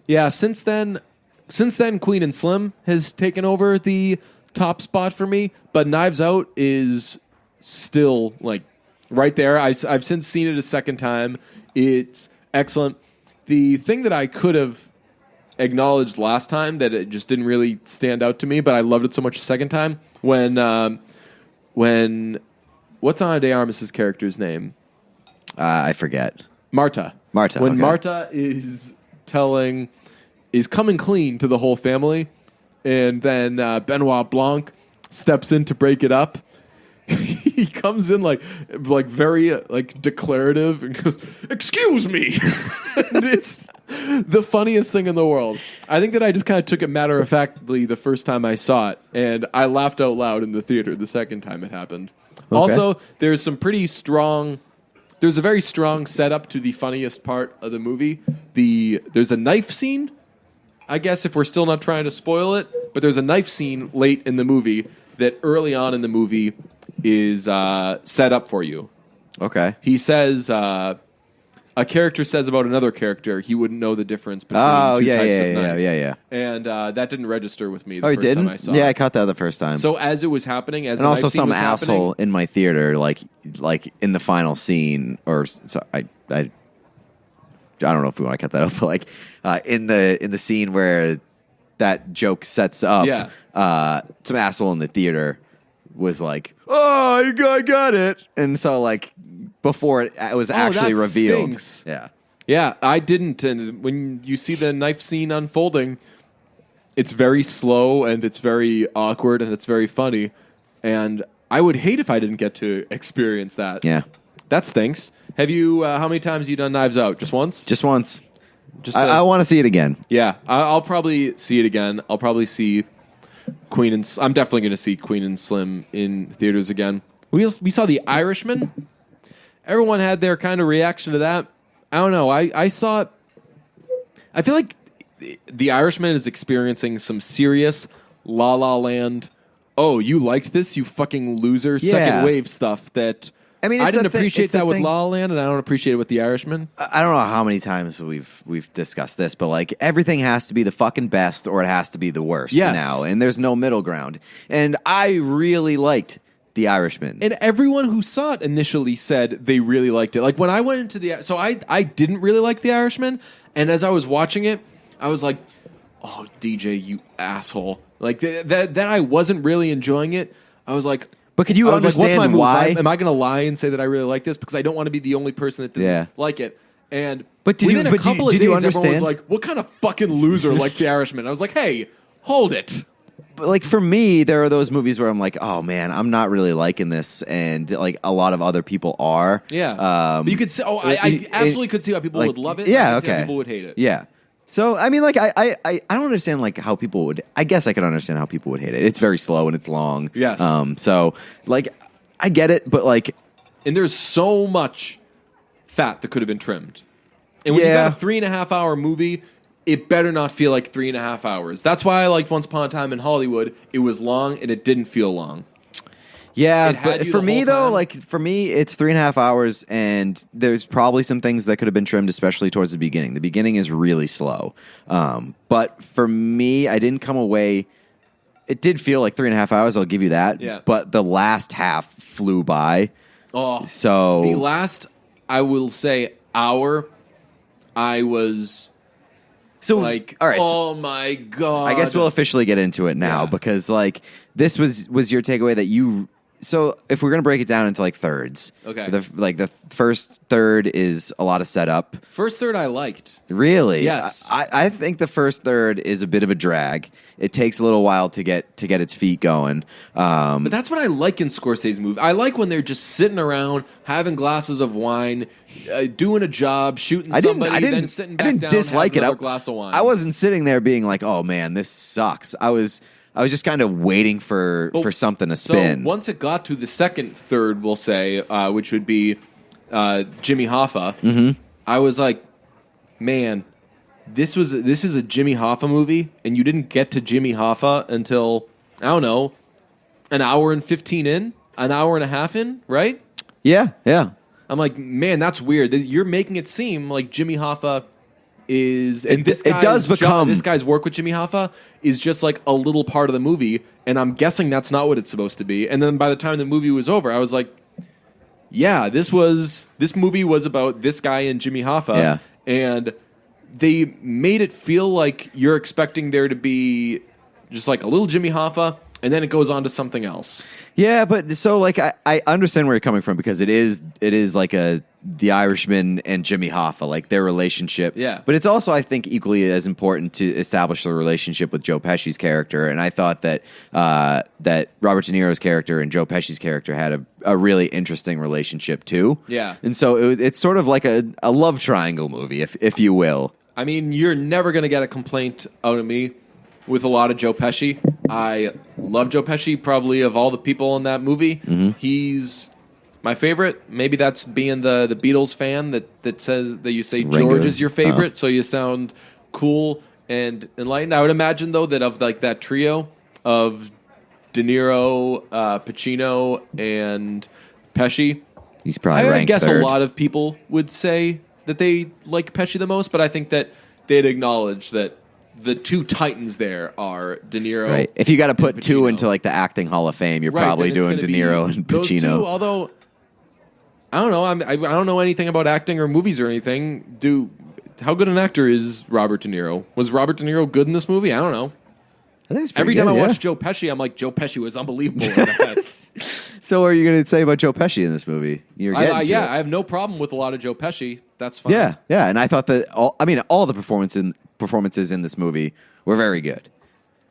yeah. Since then. since then, Queen and Slim has taken over the top spot for me, but Knives Out is still like right there. I've since seen it a second time. It's excellent. The thing that I could have acknowledged last time that it just didn't really stand out to me, but I loved it so much the second time when what's Ana de Armas' character's name? I forget. Marta. When okay. Marta is coming clean to the whole family, and then Benoit Blanc steps in to break it up. He comes in like very like declarative and goes, "Excuse me," and it's the funniest thing in the world. I think that I just kind of took it matter of factly the first time I saw it, and I laughed out loud in the theater the second time it happened. Okay. Also, there's a very strong setup to the funniest part of the movie. There's a knife scene. I guess if we're still not trying to spoil it, but there's a knife scene late in the movie that early on in the movie is set up for you. Okay. He says, a character says about another character, he wouldn't know the difference between two types of knife. Yeah. And that didn't register with me the first time I saw it. Yeah, I caught that the first time. So as it was happening, and also some asshole in my theater, like in the final scene, or so I don't know if we want to cut that up, but like in the scene where that joke sets up, some asshole in the theater was like, "Oh, I got it," and so like before it was actually revealed, stinks. Yeah, I didn't. And when you see the knife scene unfolding, it's very slow and it's very awkward and it's very funny. And I would hate if I didn't get to experience that. Yeah, that stinks. Have you? How many times have you done Knives Out? Just once? Just once. I want to see it again. Yeah, I'll probably see it again. I'll probably see Queen and I'm definitely going to see Queen and Slim in theaters again. We saw The Irishman. Everyone had their kind of reaction to that. I don't know. I saw it. I feel like The Irishman is experiencing some serious La La Land. Oh, you liked this, you fucking loser. Second wave stuff that. I mean, I didn't appreciate that with La La Land, and I don't appreciate it with The Irishman. I don't know how many times we've discussed this, but like everything has to be the fucking best, or it has to be the worst now, and there's no middle ground. And I really liked The Irishman, and everyone who saw it initially said they really liked it. Like when I went into I didn't really like The Irishman, and as I was watching it, I was like, "Oh, DJ, you asshole!" Like that I wasn't really enjoying it. I was like. But could you understand what's my move? why? Am I going to lie and say that I really like this? Because I don't want to be the only person that didn't like it. And but did within you, a couple of days, you everyone understand? was like, what kind of fucking loser liked The Irishman? I was like, hey, hold it. But like for me, there are those movies where I'm like, oh man, I'm not really liking this, and like a lot of other people are. Yeah. You could see. Oh, I absolutely could see how people would love it. Yeah. I could see Okay. how people would hate it. Yeah. So I mean, like I don't understand like how people would. I guess I could understand how people would hate it. It's very slow and it's long. Yes. So like. I get it, but like... And there's so much fat that could have been trimmed. And when you got a 3.5 hour movie, it better not feel like 3.5 hours. That's why I liked Once Upon a Time in Hollywood. It was long, and it didn't feel long. Yeah, but for me, though, like, for me, it's 3.5 hours, and there's probably some things that could have been trimmed, especially towards the beginning. The beginning is really slow. But for me, I didn't come away... It did feel like 3.5 hours. I'll give you that. Yeah. But the last half flew by. Oh, so the last, I will say, hour, I was like, all right, oh my god! I guess we'll officially get into it now because like this was your takeaway that you. So if we're gonna break it down into like thirds, okay, the first third is a lot of setup. First third I liked. Really? Yes. I think the first third is a bit of a drag. It takes a little while to get its feet going. But that's what I like in Scorsese's movie. I like when they're just sitting around, having glasses of wine, doing a job, shooting somebody, then sitting back down, having another glass of wine. I wasn't sitting there being like, "Oh man, this sucks." I was just kind of waiting for something to spin. So once it got to the second third, we'll say, which would be Jimmy Hoffa, I was like, man, this is a Jimmy Hoffa movie, and you didn't get to Jimmy Hoffa until, I don't know, an hour and 15 in, an hour and a half in, right? Yeah. I'm like, man, that's weird. You're making it seem like Jimmy Hoffa this guy's work with Jimmy Hoffa is just like a little part of the movie, and I'm guessing that's not what it's supposed to be. And then by the time the movie was over, I was like, yeah, this movie was about this guy and Jimmy Hoffa, and they made it feel like you're expecting there to be just like a little Jimmy Hoffa, and then it goes on to something else. Yeah, but so like I understand where you're coming from, because it is like the Irishman and Jimmy Hoffa, like their relationship. Yeah. But it's also, I think, equally as important to establish the relationship with Joe Pesci's character. And I thought that that Robert De Niro's character and Joe Pesci's character had a really interesting relationship too. Yeah. And so it's sort of like a love triangle movie, if you will. I mean, you're never going to get a complaint out of me with a lot of Joe Pesci. I love Joe Pesci, probably of all the people in that movie. Mm-hmm. He's my favorite. Maybe that's being the Beatles fan that says that you say Ringo. George is your favorite, so you sound cool and enlightened. I would imagine, though, that of like that trio of De Niro, Pacino, and Pesci, he's probably I guess third. A lot of people would say that they like Pesci the most, but I think that they'd acknowledge that the two titans there are De Niro. Right. If you got to put two into like the acting Hall of Fame, you're probably doing De Niro and Pacino. Those two, although I don't know, I don't know anything about acting or movies or anything. How good an actor is Robert De Niro? Was Robert De Niro good in this movie? I don't know. I think every time I watch Joe Pesci, I'm like, Joe Pesci was unbelievable in that. So what are you going to say about Joe Pesci in this movie? I have no problem with a lot of Joe Pesci. That's fine. Yeah, and I thought that all the performances in this movie were very good,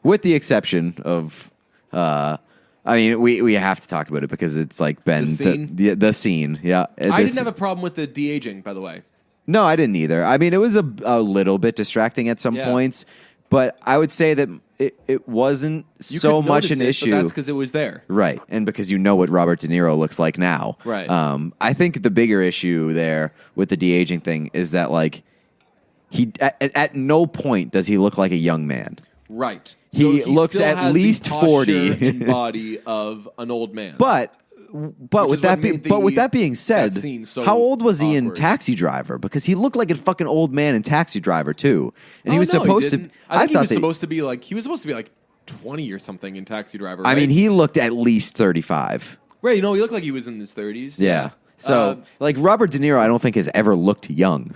with the exception of, we have to talk about it because it's like been the scene. Yeah, I didn't have a problem with the de-aging, by the way. No, I didn't either. I mean, it was a little bit distracting at some points, but I would say that it wasn't so much an issue. But that's because it was there. Right, and because you know what Robert De Niro looks like now. Right. I think the bigger issue there with the de-aging thing is that, like, he at no point does he look like a young man. Right. He looks at least 40. And body of an old man. But with that being said, how old was he in Taxi Driver? Because he looked like a fucking old man in Taxi Driver too, and he was supposed to. I think he was supposed to be like 20 or something in Taxi Driver. Right? I mean, he looked at least 35. Right? He looked like he was in his 30s. Yeah. So, like Robert De Niro, I don't think has ever looked young.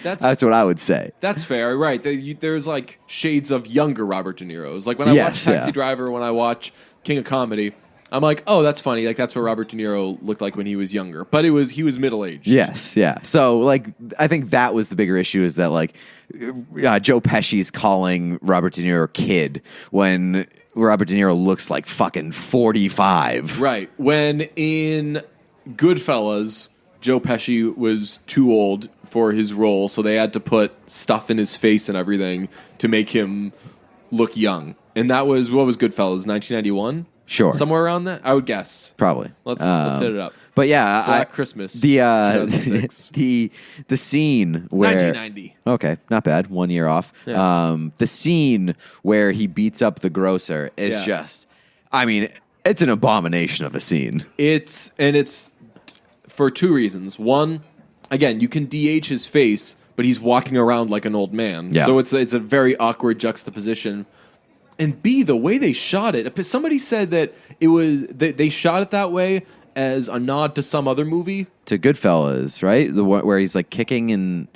That's what I would say. That's fair, right? There's like shades of younger Robert De Niro's. Like when I watch Taxi Driver, when I watch King of Comedy, I'm like, oh, that's funny. Like that's what Robert De Niro looked like when he was younger. But he was middle aged. Yes, yeah. So like, I think that was the bigger issue, is that like Joe Pesci's calling Robert De Niro kid when Robert De Niro looks like fucking 45. Right. When in Goodfellas, Joe Pesci was too old for his role, so they had to put stuff in his face and everything to make him look young. And that was, what was Goodfellas, 1991? Sure. Somewhere around that, I would guess. Probably. Let's set it up. But yeah, Black Christmas. The 2006. the scene where 1990. Okay, not bad. 1 year off. Yeah. The scene where he beats up the grocer is just, I mean, it's an abomination of a scene. It's for two reasons. One, again, you can de-age his face, but he's walking around like an old man. Yeah. So it's a very awkward juxtaposition. And B, the way they shot it. Somebody said that they shot it that way as a nod to some other movie. To Goodfellas, right? The one where he's like kicking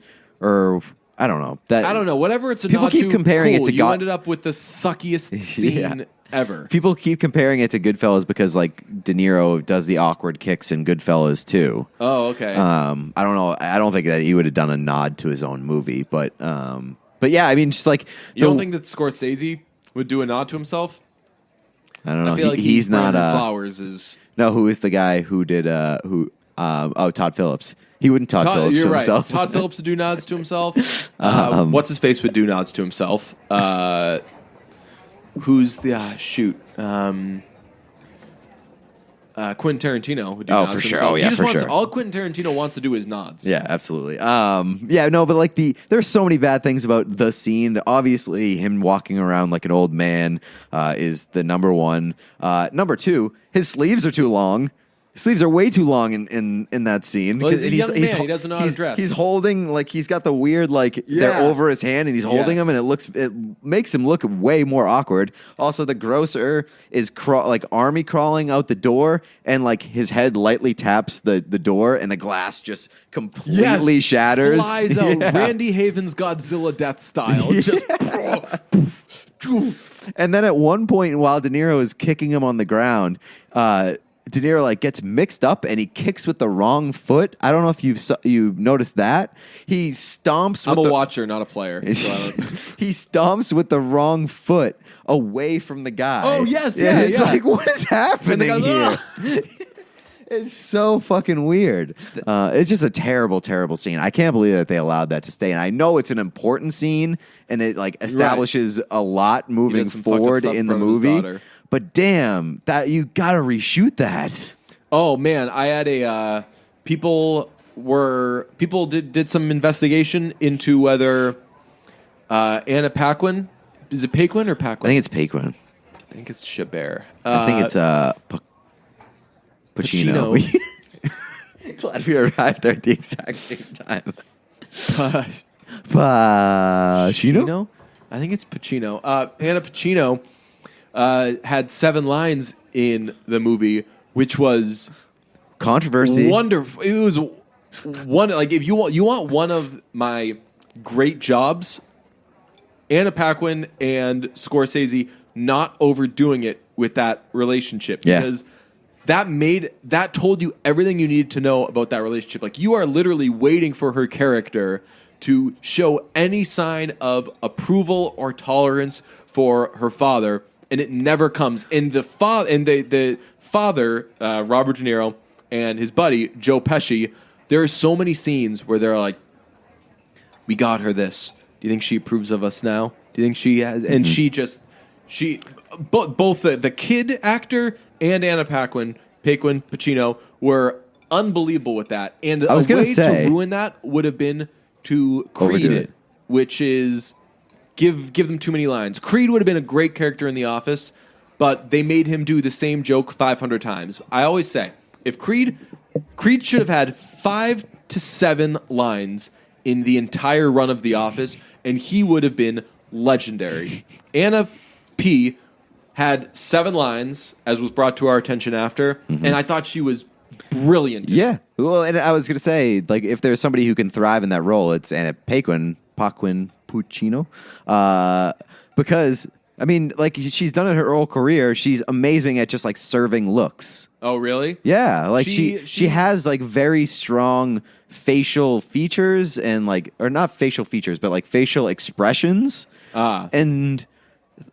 or I don't know. I don't know. Whatever it's a people nod keep to, comparing cool. it to You ended up with the suckiest scene ever. People keep comparing it to Goodfellas because like De Niro does the awkward kicks in Goodfellas too. Oh, okay. I don't know. I don't think that he would have done a nod to his own movie, but yeah, I mean, just like you don't think that Scorsese would do a nod to himself? I don't know. I feel like he's not. Flowers is no. Who is the guy who did Todd Phillips. He wouldn't Todd Phillips you're to right. himself. Todd Phillips would do nods to himself. What's his face would do nods to himself. Who's the shoot? Quentin Tarantino would do nods for to sure. himself. Oh, yeah, for sure. All Quentin Tarantino wants to do is nods. Yeah, absolutely. But like there's so many bad things about the scene. Obviously, him walking around like an old man is the number one. Number two, his sleeves are too long. sleeves are way too long in that scene. Well, he's a young man. He doesn't know how to dress. He's holding, like, he's got the weird, like, they're over his hand, and he's holding them, and it makes him look way more awkward. Also, the grocer is like army crawling out the door, and like his head lightly taps the door, and the glass just completely shatters. Flies out. Randy Haven's Godzilla death style. Just. And then at one point, while De Niro is kicking him on the ground, De Niro like gets mixed up and he kicks with the wrong foot. I don't know if you noticed that. He stomps. I'm a watcher, not a player. So he stomps with the wrong foot away from the guy. Oh yes, It's like, what is happening here? It's so fucking weird. It's just a terrible, terrible scene. I can't believe that they allowed that to stay. And I know it's an important scene, and it like establishes a lot moving forward in the movie. But damn, that you gotta reshoot that. Oh man, I had a people did some investigation into whether Anna Paquin, is it Paquin or Paquin? I think it's Paquin. I think it's Chabert. I think it's Pacino. Glad we arrived there at the exact same time. Pacino? I think it's Pacino. Anna Pacino had 7 lines in the movie, which was controversy. Wonderful. It was one, like, if you want one of my great jobs, Anna Paquin and Scorsese not overdoing it with that relationship, because that told you everything you needed to know about that relationship. Like, you are literally waiting for her character to show any sign of approval or tolerance for her father, and it never comes. And the father, Robert De Niro, and his buddy Joe Pesci, there are so many scenes where they're like, "We got her this. Do you think she approves of us now? Do you think she has?" And both the kid actor and Anna Paquin, Pacino, were unbelievable with that. And a way to ruin that would have been to Creed it, which is give them too many lines. Creed would have been a great character in The Office, but they made him do the same joke 500 times. I always say, if Creed should have had 5 to 7 lines in the entire run of The Office, and he would have been legendary. Anna P. had 7 lines, as was brought to our attention after, and I thought she was brilliant. Yeah. Well, and I was going to say, like, if there's somebody who can thrive in that role, it's Anna Pacino. Because, I mean, like, she's done it her whole career. She's amazing at just, like, serving looks. Oh, really? Yeah. Like, she has, like, very strong facial features and, like, or not facial features, but, like, facial expressions. And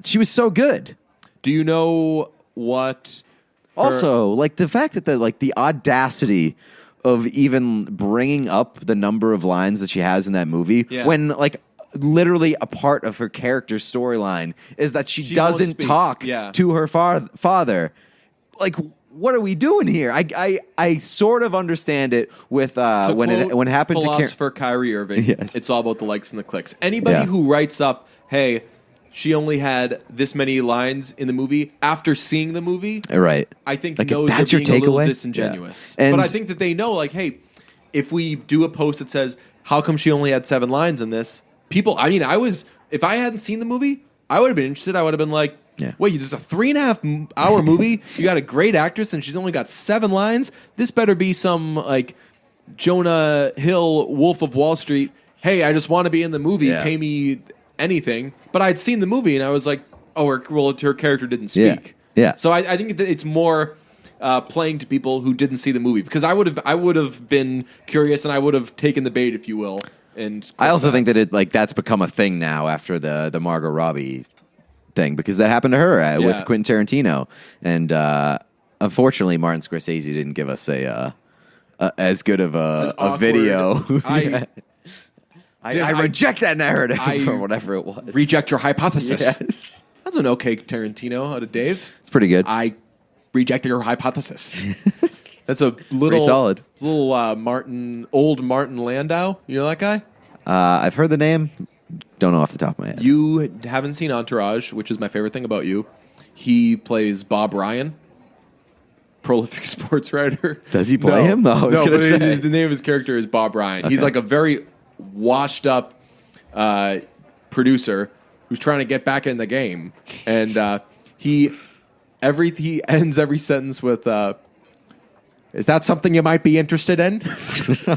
she was so good. Do you know what? Also, like, the fact that the audacity of even bringing up the number of lines that she has in that movie, when, like, literally a part of her character's storyline is that she doesn't talk to her father. Like, what are we doing here? I sort of understand it with when it happened to philosopher Kyrie Irving. It's all about the likes and the clicks. Anybody who writes up, hey, she only had this many lines in the movie after seeing the movie. Right. I think like knows that's they're your being takeaway? A little disingenuous. But I think that they know, like, hey, if we do a post that says, how come she only had 7 lines in this? People, I mean, if I hadn't seen the movie, I would have been interested. I would have been like, wait, this is a 3.5 hour movie. You got a great actress and she's only got 7 lines. This better be some, like, Jonah Hill, Wolf of Wall Street. Hey, I just want to be in the movie. Pay me anything. But I'd seen the movie and I was like, oh, her character didn't speak. Yeah. So I think that it's more playing to people who didn't see the movie, because I would have been curious and I would have taken the bait, if you will. And I also think that that's become a thing now after the Margot Robbie thing, because that happened to her with Quentin Tarantino, and unfortunately Martin Scorsese didn't give us as good of a video. I reject that narrative or whatever it was. Reject your hypothesis. Yes. That's an okay Tarantino out of Dave. It's pretty good. I reject your hypothesis. That's a little pretty solid. Little old Martin Landau. You know that guy? I've heard the name. Don't know off the top of my head. You haven't seen Entourage, which is my favorite thing about you. He plays Bob Ryan. prolific sports writer. Does he play him? I was gonna say. The name of his character is Bob Ryan. He's like a very washed up producer who's trying to get back in the game, and he ends every sentence with "Is that something you might be interested in?"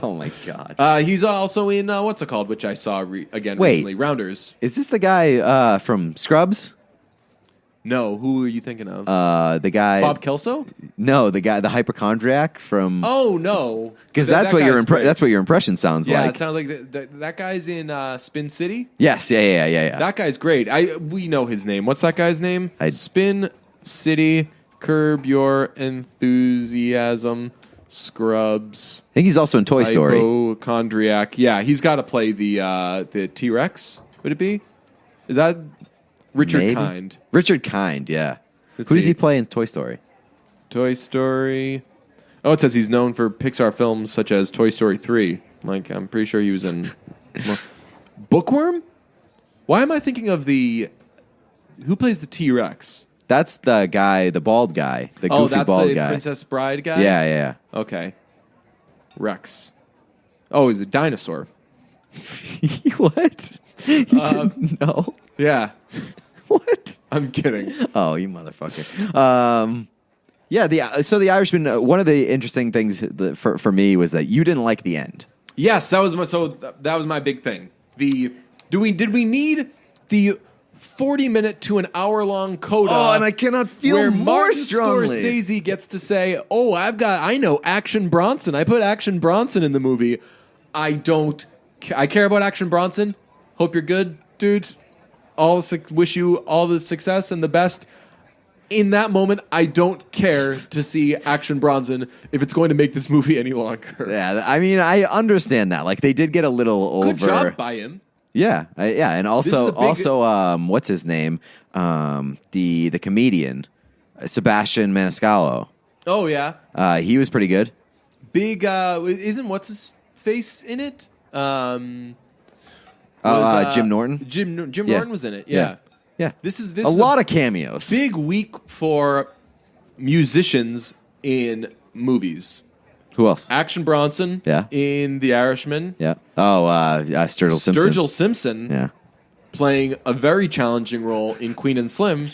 Oh my god! He's also in what's it called, which I saw recently. Rounders. Is this the guy from Scrubs? No, who are you thinking of? The guy Bob Kelso? No, the guy, the hypochondriac from. Oh no, because that's what your impression sounds like. Yeah, it sounds like that guy's in Spin City. Yes, yeah. That guy's great. We know his name. What's that guy's name? Spin City. Curb Your Enthusiasm. Scrubs. I think he's also in Toy Story. Hypochondriac. Yeah, he's got to play the T-Rex. Would it be? Is that Richard Kind? Richard Kind, yeah. Who does he play in Toy Story? Toy Story. Oh, it says he's known for Pixar films such as Toy Story 3. I'm pretty sure he was in Bookworm? Why am I thinking of who plays the T-Rex? That's the guy, the bald guy, the goofy bald guy. Oh, that's the Princess Bride guy? Yeah. Okay. Rex. Oh, he's a dinosaur. What? You didn't know? Yeah. What? I'm kidding. Oh, you motherfucker. Yeah, so The Irishman, one of the interesting things for me was that you didn't like the end. Yes, that was my big thing. Did we need the 40-minute to an hour-long coda? Oh, and I cannot feel where more Martin strongly. Scorsese gets to say, "Oh, I know Action Bronson. I put Action Bronson in the movie." I care about Action Bronson. Hope you're good, dude. Wish you all the success and the best. In that moment, I don't care to see Action Bronson if it's going to make this movie any longer. Yeah, I mean, I understand that. Like, they did get a little over. Good job by him. Yeah, and also, what's his name? The comedian, Sebastian Maniscalco. Oh yeah, he was pretty good. Big, isn't what's his face in it? Jim Norton. Jim Norton was in it. Yeah. This is a lot of cameos. Big week for musicians in movies. Who else? Action Bronson. Yeah. In The Irishman. Yeah. Oh, Sturgill Simpson. Sturgill Simpson. Yeah. Playing a very challenging role in Queen and Slim,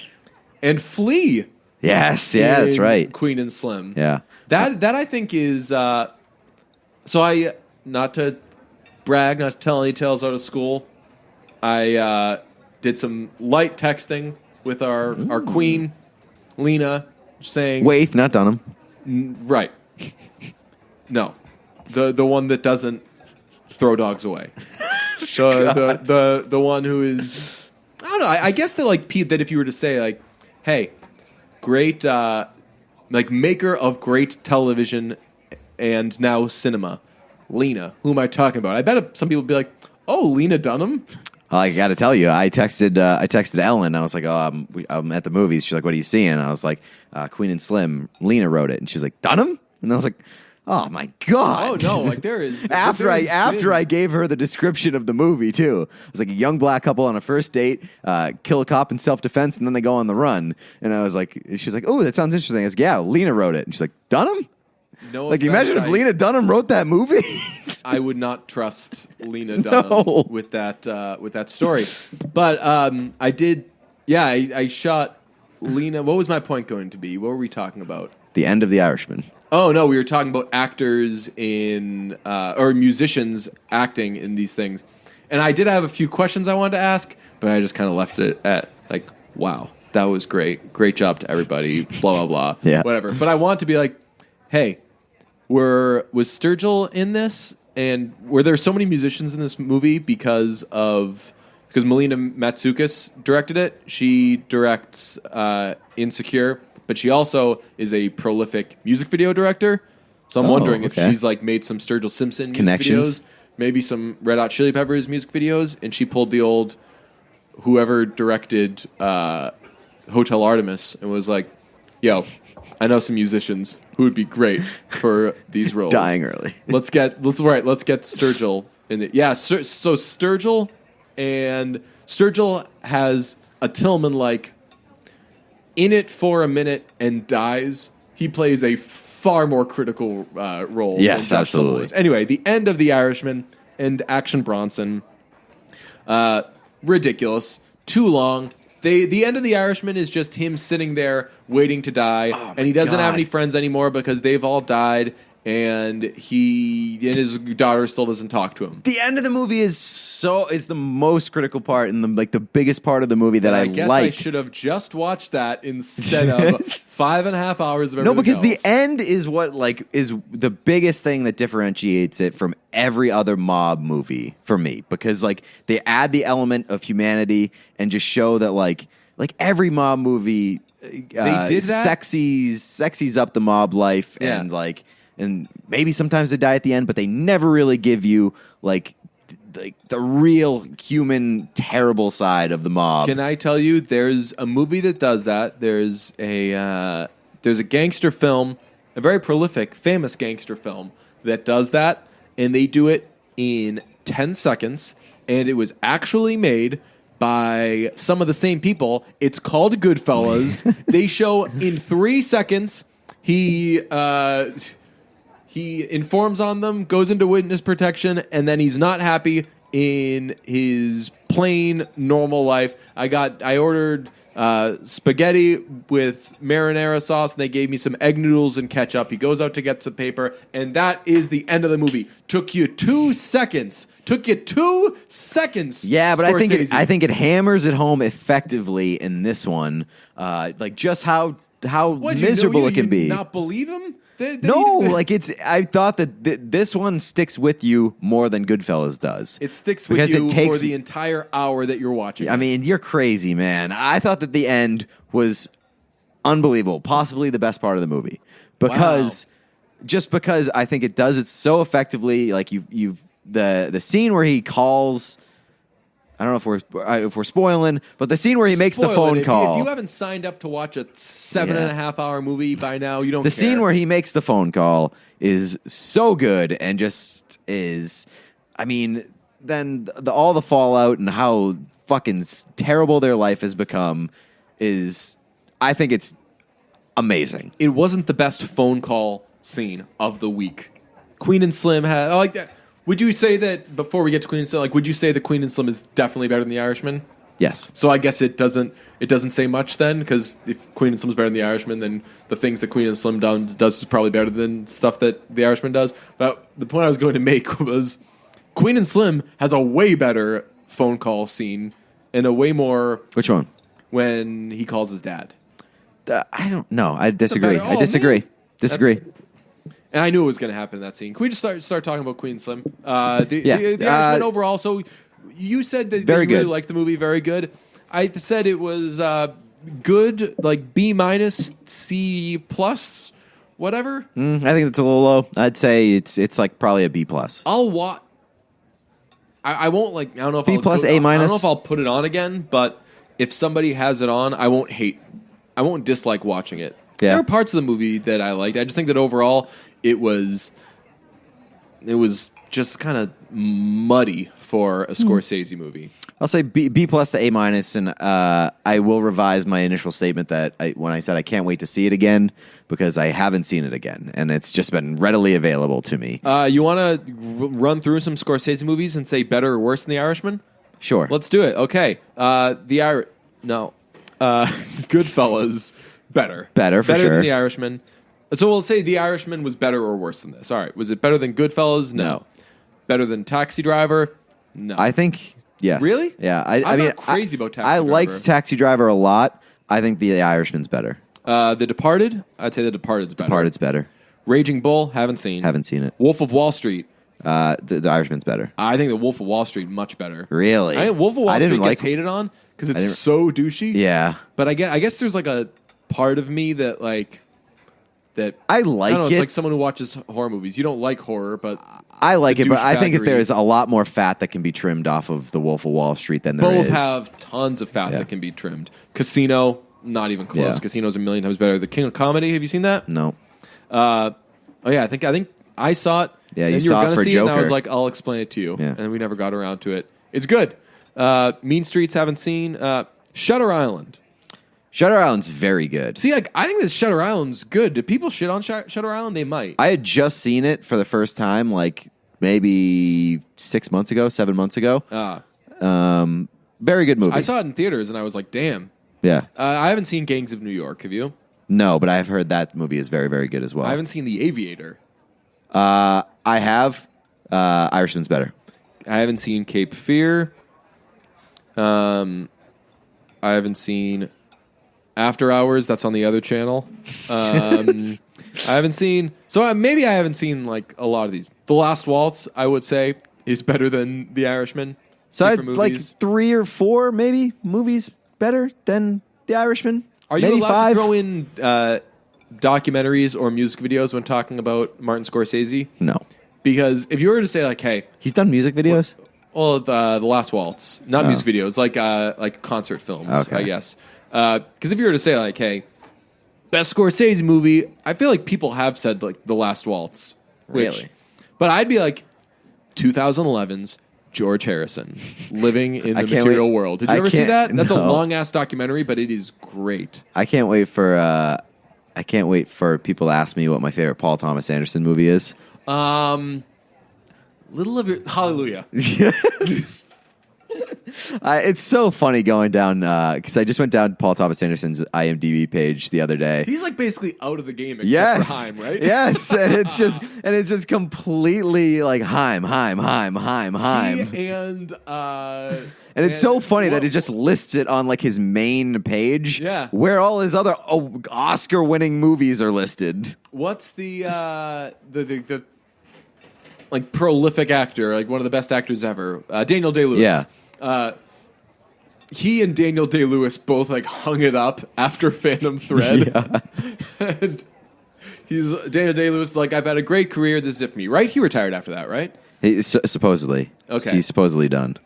and Flea. Yes. Yeah, that's right. Queen and Slim. Yeah. That I think is. So I, not to brag, not to tell any tales out of school, I did some light texting with our queen, Lena, saying... Waith, not Dunham. Right. No. The one that doesn't throw dogs away. The one who is... I don't know. I guess that if you were to say, hey, great... maker of great television and now cinema, Lena. Who am I talking about? I bet some people would be like, oh, Lena Dunham? I got to tell you, I texted Ellen. I was like, "Oh, I'm at the movies." She's like, "What are you seeing?" And I was like, "Queen and Slim." Lena wrote it, and she was like, "Dunham?" And I was like, "Oh my god!" Oh no! There is after I gave her the description of the movie too. It was like a young black couple on a first date, kill a cop in self-defense, and then they go on the run. And I was like, she was like, "Oh, that sounds interesting." I was like, "Yeah, Lena wrote it," and she's like, "Dunham?" No, imagine if Lena Dunham wrote that movie. I would not trust Lena Dunham with that story. But I did. Yeah, I shot Lena. What was my point going to be? What were we talking about? The end of The Irishman. Oh no, we were talking about actors or musicians acting in these things. And I did have a few questions I wanted to ask, but I just kind of left it at wow, that was great. Great job to everybody. Blah blah blah. Yeah. Whatever. But I want to be like, hey. Was Sturgill in this? And were there so many musicians in this movie because Melina Matsoukas directed it? She directs Insecure, but she also is a prolific music video director. So I'm wondering if she's made some Sturgill Simpson music connections, videos, maybe some Red Hot Chili Peppers music videos, and she pulled the old whoever directed Hotel Artemis and was like, "Yo, I know some musicians who would be great for these roles." Dying early. Let's get Sturgill in it. Yeah, so Sturgill has a Tillman in it for a minute and dies he plays a far more critical role. Yes, than absolutely. Lewis. Anyway, the end of The Irishman and Action Bronson, ridiculous, too long. The end of The Irishman is just him sitting there waiting to die, and he doesn't have any friends anymore because they've all died, and his daughter still doesn't talk to him. The end of the movie is the most critical part and the biggest part of the movie that I guess liked. I should have just watched that instead of 5.5 hours of everything No, because the else. end is what is the biggest thing that differentiates it from every other mob movie for me. Because they add the element of humanity and just show that every mob movie they did that? sexies up the mob life and maybe sometimes they die at the end, but they never really give you the real human terrible side of the mob. Can I tell you? There's a movie that does that. There's a gangster film, a very prolific, famous gangster film that does that, and they do it in 10 seconds. And it was actually made by some of the same people. It's called Goodfellas. They show in 3 seconds he informs on them, goes into witness protection, and then he's not happy in his plain, normal life. I ordered spaghetti with marinara sauce, and they gave me some egg noodles and ketchup. He goes out to get some paper, and that is the end of the movie. Took you 2 seconds. Yeah, but Scorsese. I think it hammers it home effectively in this one, just how miserable it can be. Not believe him? I thought that this one sticks with you more than Goodfellas does. It sticks with because you it takes, for the entire hour that you're watching. I mean, you're crazy, man. I thought that the end was unbelievable, possibly the best part of the movie, because I think it does it so effectively. The scene where he calls. I don't know if we're spoiling, but the scene where he makes the phone call. If you haven't signed up to watch a 7.5 hour movie by now, you don't care. The scene where he makes the phone call is so good and just is, I mean, then all the fallout and how fucking terrible their life has become is, I think it's amazing. It wasn't the best phone call scene of the week. Queen and Slim had, that. Would you say that, before we get to Queen and Slim, would you say that Queen and Slim is definitely better than The Irishman? Yes. So I guess it doesn't say much then, because if Queen and Slim is better than The Irishman, then the things that Queen and Slim does is probably better than stuff that The Irishman does. But the point I was going to make was Queen and Slim has a way better phone call scene and a way more... Which one? When he calls his dad. I don't know. I disagree. Disagree. And I knew it was going to happen in that scene. Can we just start talking about Queen and Slim? The Irishman overall. So you said that you really liked the movie. Very good. I said it was good, B-, C+, whatever. I think it's a little low. I'd say it's probably a B+. I'll watch. I won't I don't know if B+, A-. I don't know if I'll put it on again. But if somebody has it on, I won't dislike watching it. Yeah. There are parts of the movie that I liked. I just think that overall it was just kind of muddy for a Scorsese movie. I'll say B+ to A-, and I will revise my initial statement that when I said I can't wait to see it again, because I haven't seen it again, and it's just been readily available to me. You want to run through some Scorsese movies and say better or worse than The Irishman? Sure. Let's do it. Okay. Goodfellas. Better for sure. Better than The Irishman. So we'll say The Irishman was better or worse than this. All right. Was it better than Goodfellas? No. Better than Taxi Driver? No. I think, yes. Really? Yeah. I'm not crazy about Taxi Driver. I liked Taxi Driver a lot. I think The Irishman's better. The Departed? I'd say The Departed's better. Departed's better. Raging Bull? Haven't seen. Haven't seen it. Wolf of Wall Street? The Irishman's better. I think The Wolf of Wall Street much better. Really? I think Wolf of Wall Street gets hated on because it's so douchey. Yeah. But I guess there's a part of me that I like I don't know, it's like someone who watches horror movies. You don't like horror, but I like it. But I think that there's a lot more fat that can be trimmed off of The Wolf of Wall Street than there is. Both have tons of fat that can be trimmed. Casino, not even close. Yeah. Casino's a million times better. The King of Comedy. Have you seen that? No. I think I saw it. Yeah, you saw were it gonna for see Joker. It, and I was like, I'll explain it to you. Yeah. And we never got around to it. It's good. Mean Streets haven't seen. Shutter Island. Shutter Island's very good. See, like, I think that Shutter Island's good. Do people shit on Shutter Island? They might. I had just seen it for the first time, like maybe 7 months ago. Very good movie. I saw it in theaters, and I was like, damn. Yeah. I haven't seen Gangs of New York. Have you? No, but I've heard that movie is very, very good as well. I haven't seen The Aviator. I have. Irishman's better. I haven't seen Cape Fear. I haven't seen After Hours. That's on the other channel. I haven't seen... So maybe I haven't seen like a lot of these. The Last Waltz, I would say, is better than The Irishman. So I'd like 3 or 4 maybe movies better than The Irishman. Are you maybe allowed 5? to throw in documentaries or music videos when talking about Martin Scorsese? No. Because if you were to say like, hey... He's done music videos? Well, the Last Waltz. Not music videos, like concert films, okay. I guess. Because if you were to say like, hey, best Scorsese movie, I feel like people have said like The Last Waltz. Really? But I'd be like, 2011's George Harrison, living in the material world. Did you ever see that? That's a long-ass documentary, but it is great. I can't wait for people to ask me what my favorite Paul Thomas Anderson movie is. Little of Your... Hallelujah. It's so funny going down because I just went down Paul Thomas Anderson's IMDb page the other day. He's like basically out of the game except for Haim, right? Yes, and it's just completely like Haim. And it's so funny that it just lists it on like his main page, where all his other Oscar-winning movies are listed. What's the like prolific actor, like one of the best actors ever, Daniel Day-Lewis? Yeah. He and Daniel Day-Lewis both like hung it up after Phantom Thread. Yeah. And Daniel Day-Lewis is like, I've had a great career. This is it for me, right? He retired after that, right? Supposedly. Okay. He's supposedly done.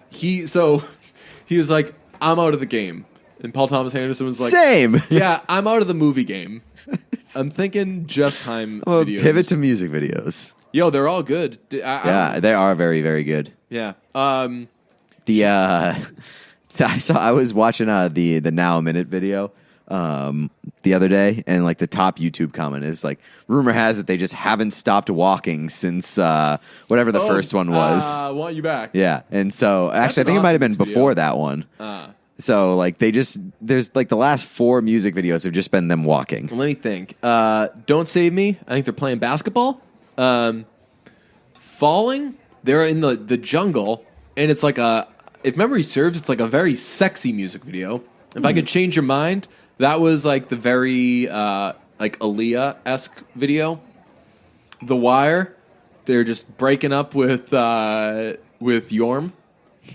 He was like, I'm out of the game. And Paul Thomas Anderson was like, same. Yeah, I'm out of the movie game. I'm thinking just time videos. Pivot to music videos. Yo, they're all good. They are very, very good. Yeah. I was watching the Now a Minute video the other day, and like the top YouTube comment is like, rumor has it they just haven't stopped walking since whatever the first one was. Want You Back. Yeah, and so actually I think it might have been before that one. So like there's like the last 4 music videos have just been them walking. Let me think. Don't Save Me. I think they're playing basketball. Falling. They're in the jungle, and it's like if memory serves, it's like a very sexy music video. If I could change your mind, that was like the very like Aaliyah-esque video. The Wire. They're just breaking up with Yorm.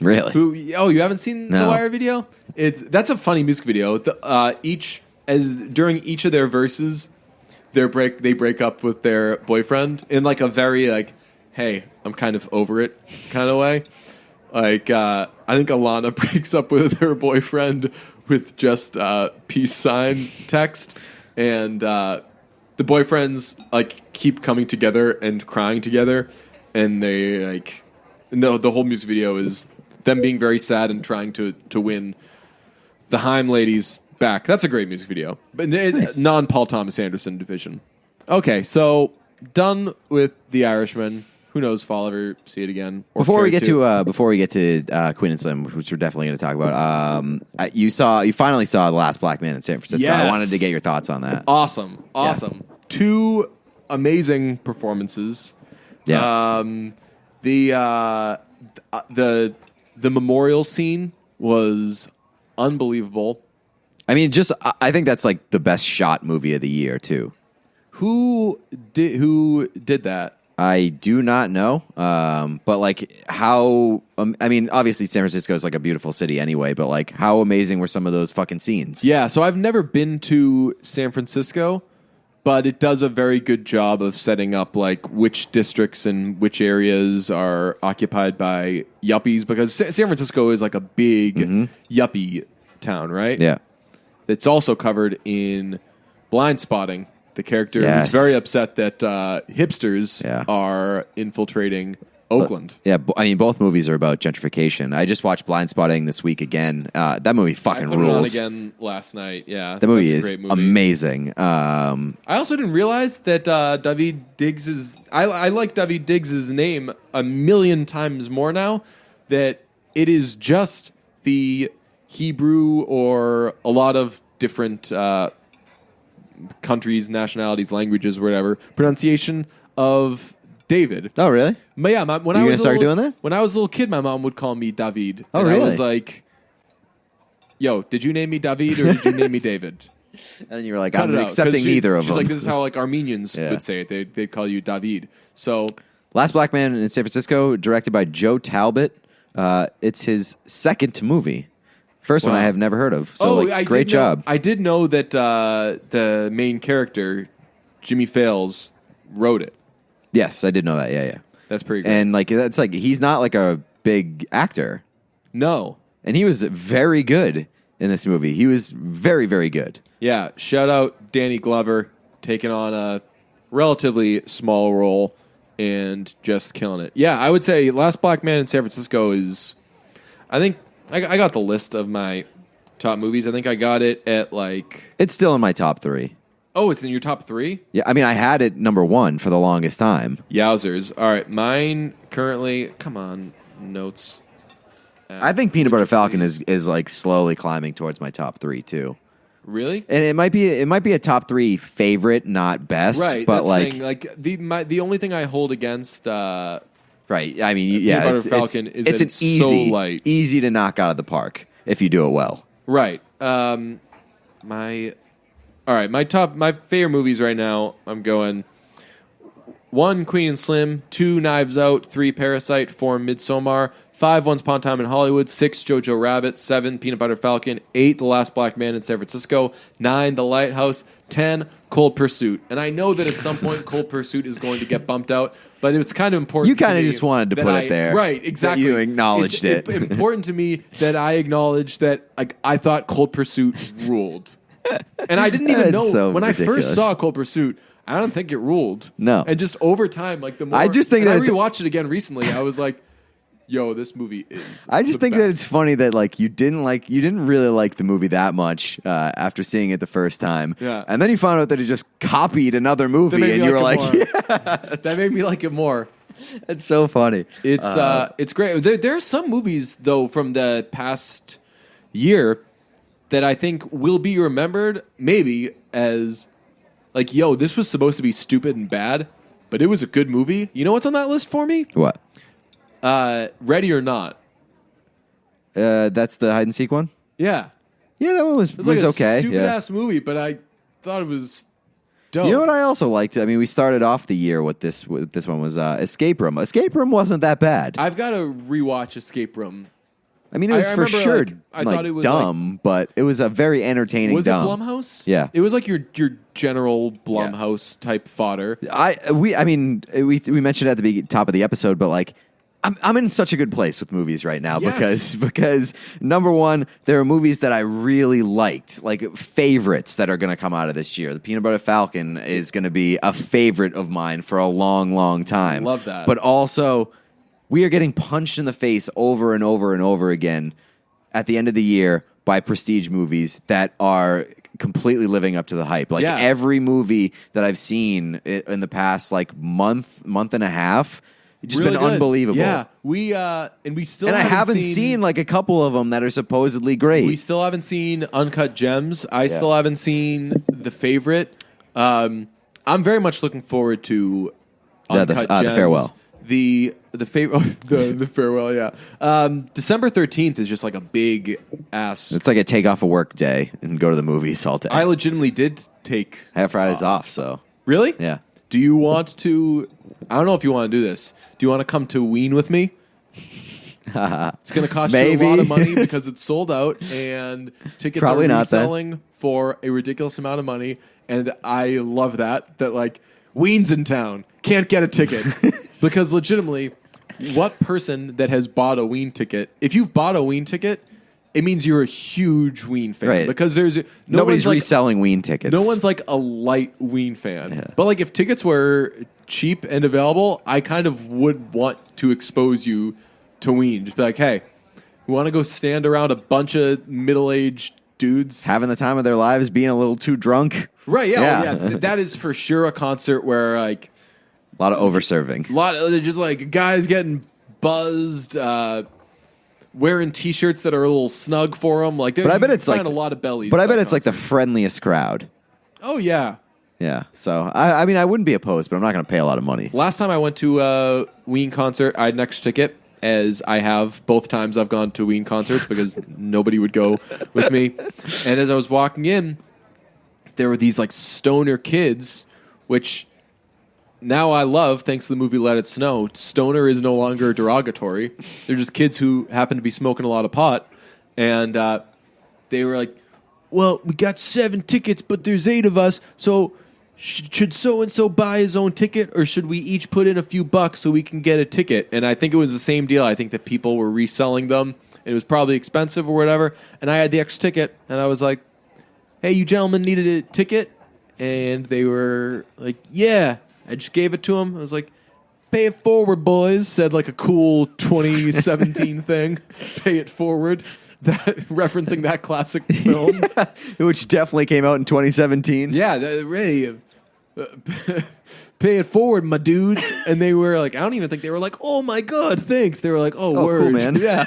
Really? You haven't seen the Wire video? That's a funny music video. During each of their verses, they break up with their boyfriend in like a very like, hey, I'm kind of over it kind of way. Like I think Alana breaks up with her boyfriend with just peace sign text, and the boyfriends like keep coming together and crying together, and they like the whole music video is them being very sad and trying to win the Haim ladies back. That's a great music video. But nice. Non-Paul Thomas Anderson division. Okay, so done with The Irishman. Who knows if I'll ever see it again. Before we get to Queen and Slim, which we're definitely going to talk about, you finally saw The Last Black Man in San Francisco. Yes. I wanted to get your thoughts on that. Awesome. Yeah. 2 amazing performances. Yeah. The memorial scene was unbelievable. I mean, I think that's like the best shot movie of the year too. Who did that? I do not know, but like how? I mean, obviously San Francisco is like a beautiful city anyway, but like how amazing were some of those fucking scenes? Yeah, so I've never been to San Francisco, but it does a very good job of setting up like which districts and which areas are occupied by yuppies, because San Francisco is like a big yuppie town, right? Yeah. It's also covered in Blind Spotting. The character who's very upset that hipsters are infiltrating Oakland. Yeah, I mean, both movies are about gentrification. I just watched Blind Spotting this week again. That movie fucking I put rules. it on again last night. Yeah, The movie that's is a great movie. amazing. I also didn't realize that David Diggs is. I like David Diggs' name a million times more now. That it is just the Hebrew or a lot of different countries, nationalities, languages, whatever pronunciation of David. Oh, really? But yeah, when I You was gonna start doing that? When I was a little kid, my mom would call me David. Oh, and really? I was like, "Yo, did you name me David or did you name me David?" And then you were like, Cut I'm it out, accepting 'cause neither of she's them. like, this is how like Armenians Yeah. would say it. They'd call you David. So Last Black Man in San Francisco, directed by Joe Talbot. It's his second movie. First one Wow. I have never heard of. So great job. I did know that the main character, Jimmy Fails, wrote it. Yes, I did know that. Yeah. That's pretty great. And like that's like he's not like a big actor, No. and he was very good in this movie. He was very, very good. Yeah, shout out Danny Glover taking on a relatively small role and just killing it. Yeah, I would say Last Black Man in San Francisco is... I think I got the list of my top movies. I think I got it at like... It's still in my top 3. Oh, it's in your top 3? Yeah, I mean, I had it number 1 for the longest time. Yowzers. All right, mine currently... Come on, notes. I think Peanut Butter Falcon is like slowly climbing towards my top 3 too. Really? And it might be a top 3 favorite, not best. Right, but that's like, the thing. Like the only thing I hold against right. I mean, yeah, Peanut Butter Falcon is it's that an it's easy, so light. easy to knock out of the park if you do it well. Right. My favorite movies right now, I'm going 1, Queen and Slim, 2, Knives Out, 3, Parasite, 4, Midsommar, 5, Once Upon a Time in Hollywood, 6, Jojo Rabbit, 7, Peanut Butter Falcon, 8, The Last Black Man in San Francisco, 9, The Lighthouse, 10, Cold Pursuit. And I know that at some point Cold Pursuit is going to get bumped out, but it's kind of important. You kind to of me just wanted to that put it there. Right, exactly. That you acknowledged it's it. important to me that I acknowledge that like I thought Cold Pursuit ruled. And I didn't even That's know so when ridiculous. I first saw Cold Pursuit. I don't think it ruled. No. And just over time, like the more I just think and that I it's- rewatched it again recently. I was like, "Yo, this movie is." I just the think that best. it's funny that like you didn't really like the movie that much after seeing it the first time. Yeah. And then you found out that it just copied another That movie made and me you were like like, it more. That made me like it more. it's so funny. It's great. There are some movies though from the past year that I think will be remembered maybe as like, yo, this was supposed to be stupid and bad, but it was a good movie. You know what's on that list for me? What? Ready or Not. That's the hide and seek one? Yeah. Yeah, that one was It's like a okay. stupid Yeah. ass movie, but I thought it was dope. You know what I also liked? I mean, we started off the year with this one was Escape Room. Escape Room wasn't that bad. I've got to rewatch Escape Room. I mean, it was I for remember, sure like, I thought it was, dumb, but it was a very entertaining Was dumb. it Blumhouse? Yeah. It was like your general Blumhouse type fodder. We mentioned at the top of the episode, but like I'm in such a good place with movies right now Yes. because number one, there are movies that I really liked, like favorites that are going to come out of this year. The Peanut Butter Falcon is going to be a favorite of mine for a long, long time. Love that. But also, we are getting punched in the face over and over and over again at the end of the year by prestige movies that are completely living up to the hype. Like Yeah. every movie that I've seen in the past like month and a half, it's just Really been good. unbelievable. Yeah, we still And I haven't seen seen like a couple of them that are supposedly great. We still haven't seen Uncut Gems. I still haven't seen The Favorite. I'm very much looking forward to Uncut Gems. The Farewell. The Farewell, yeah. December 13th is just like a big ass. It's like a take off a work day and go to the movies all day. I legitimately did take. I have Fridays off, so Really? yeah. Do you want to? I don't know if you want to do this. Do you want to come to Ween with me? It's going to cost you Maybe. a lot of money because it's sold out and tickets Probably are not then. reselling for a ridiculous amount of money. And I love that like Ween's in town, can't get a ticket because legitimately, what person that has bought a Ween ticket? If you've bought a Ween ticket, it means you're a huge Ween fan. Right. Because nobody's reselling Ween tickets. No one's like a light Ween fan. Yeah. But like if tickets were cheap and available, I kind of would want to expose you to Ween. Just be like, hey, you want to go stand around a bunch of middle-aged dudes having the time of their lives, being a little too drunk. Right, yeah. That is for sure a concert where like a lot of over-serving. A lot of just like guys getting buzzed, wearing T-shirts that are a little snug for them. Like, but I bet it's like a lot of bellies. But I bet it's like the friendliest crowd. Oh yeah, yeah. So I mean, I wouldn't be opposed, but I'm not going to pay a lot of money. Last time I went to a Ween concert, I had an extra ticket, as I have both times I've gone to Ween concerts because nobody would go with me. And as I was walking in, there were these like stoner kids, which now I love, thanks to the movie Let It Snow. Stoner is no longer derogatory. They're just kids who happen to be smoking a lot of pot. And they were like, well, we got 7 tickets, but there's 8 of us, so should so-and-so buy his own ticket, or should we each put in a few bucks so we can get a ticket? And I think it was the same deal. I think that people were reselling them. It was probably expensive or whatever. And I had the extra ticket, and I was like, hey, you gentlemen needed a ticket? And they were like, yeah. I just gave it to them. I was like, pay it forward, boys. Said like a cool 2017 thing. Pay it forward. That referencing that classic film. Which definitely came out in 2017. Yeah, really. Pay it forward, my dudes. And they were like, I don't even think they were like, oh my God, thanks. They were like, oh word. Cool, man. Yeah.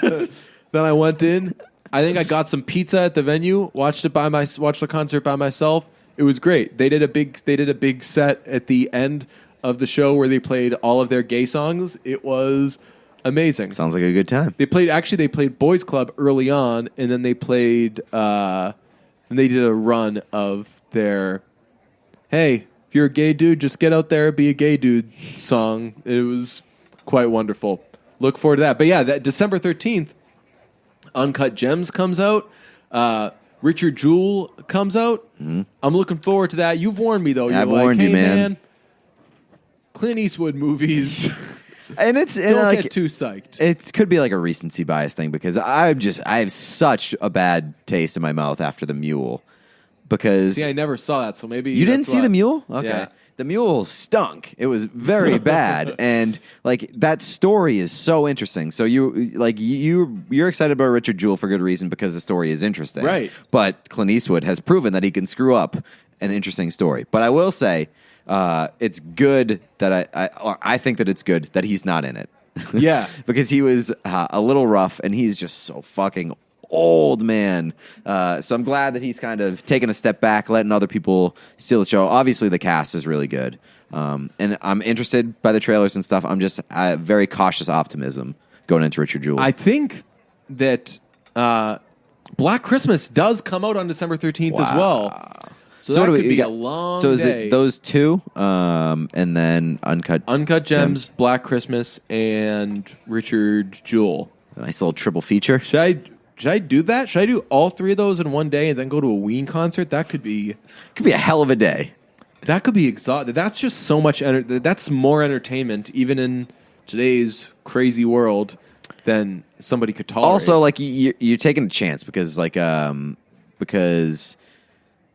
Then I went in. I think I got some pizza at the venue, watched the concert by myself. It was great. They did a big set at the end of the show where they played all of their gay songs. It was amazing. Sounds like a good time. They played Boys Club early on, and then they played and they did a run of their hey, if you're a gay dude, just get out there, be a gay dude song. It was quite wonderful. Look forward to that. But yeah, that December 13th, Uncut Gems comes out. Richard Jewell comes out. Mm-hmm. I'm looking forward to that. You've warned me, though. I've warned you, man. Clint Eastwood movies. And don't like, get too psyched. It could be like a recency bias thing because I have such a bad taste in my mouth after The Mule. Because see, I never saw that, so maybe you didn't see The Mule. Okay. Yeah. The Mule stunk. It was very bad, and like that story is so interesting. So you're excited about Richard Jewell for good reason because the story is interesting, right? But Clint Eastwood has proven that he can screw up an interesting story. But I will say, it's good that I think that it's good that he's not in it. Yeah, because he was a little rough, and he's just so fucking old, man. So I'm glad that he's kind of taking a step back, letting other people steal the show. Obviously, the cast is really good. And I'm interested by the trailers and stuff. I'm just very cautious optimism going into Richard Jewell. I think that Black Christmas does come out on December 13th as well. So that could be a long day. So is it those two, and then Uncut Gems, Black Christmas, and Richard Jewell? A nice little triple feature. Should I do that? Should I do all 3 of those in one day and then go to a Ween concert? That could be a hell of a day. That could be exhausting. That's just so much. That's more entertainment, even in today's crazy world, than somebody could tolerate. Also, like you're taking a chance because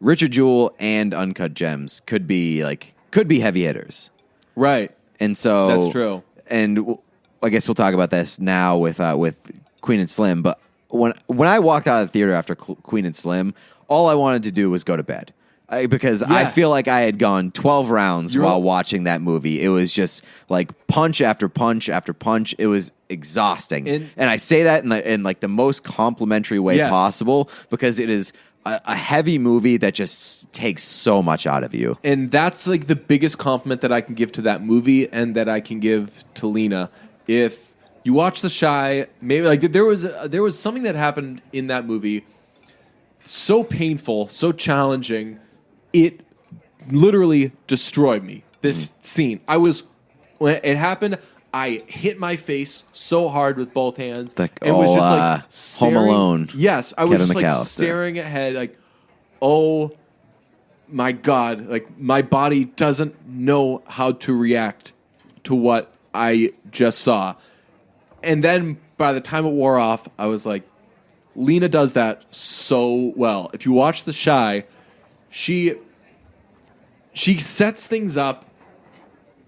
Richard Jewell and Uncut Gems could be heavy hitters, right? And so that's true. And I guess we'll talk about this now with Queen and Slim, but. When I walked out of the theater after Queen and Slim, all I wanted to do was go to bed. Because I feel like I had gone 12 rounds while watching that movie. It was just like punch after punch after punch. It was exhausting. And I say that in like the most complimentary way possible because it is a heavy movie that just takes so much out of you. And that's like the biggest compliment that I can give to that movie and that I can give to Lena. If you watch The Chi, maybe like there was something that happened in that movie so painful, so challenging, it literally destroyed me. This scene. When it happened, I hit my face so hard with both hands. It was just like staring, Home Alone. Yes, I was Kevin just like McAllister. staring ahead like, oh my God, like my body doesn't know how to react to what I just saw. And then by the time it wore off, I was like, Lena does that so well. If you watch The Shy, she sets things up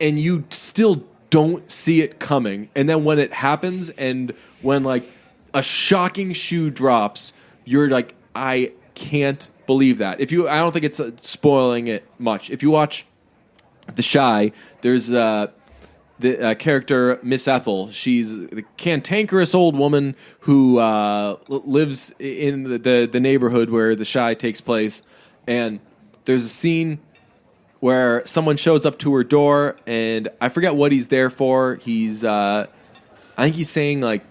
and you still don't see it coming. And then when it happens and when like a shocking shoe drops, you're like, I can't believe that. I don't think it's spoiling it much. If you watch The Shy, there's the character Miss Ethel. She's the cantankerous old woman who lives in the neighborhood where The Shy takes place. And there's a scene where someone shows up to her door, and I forget what he's there for. I think he's saying like,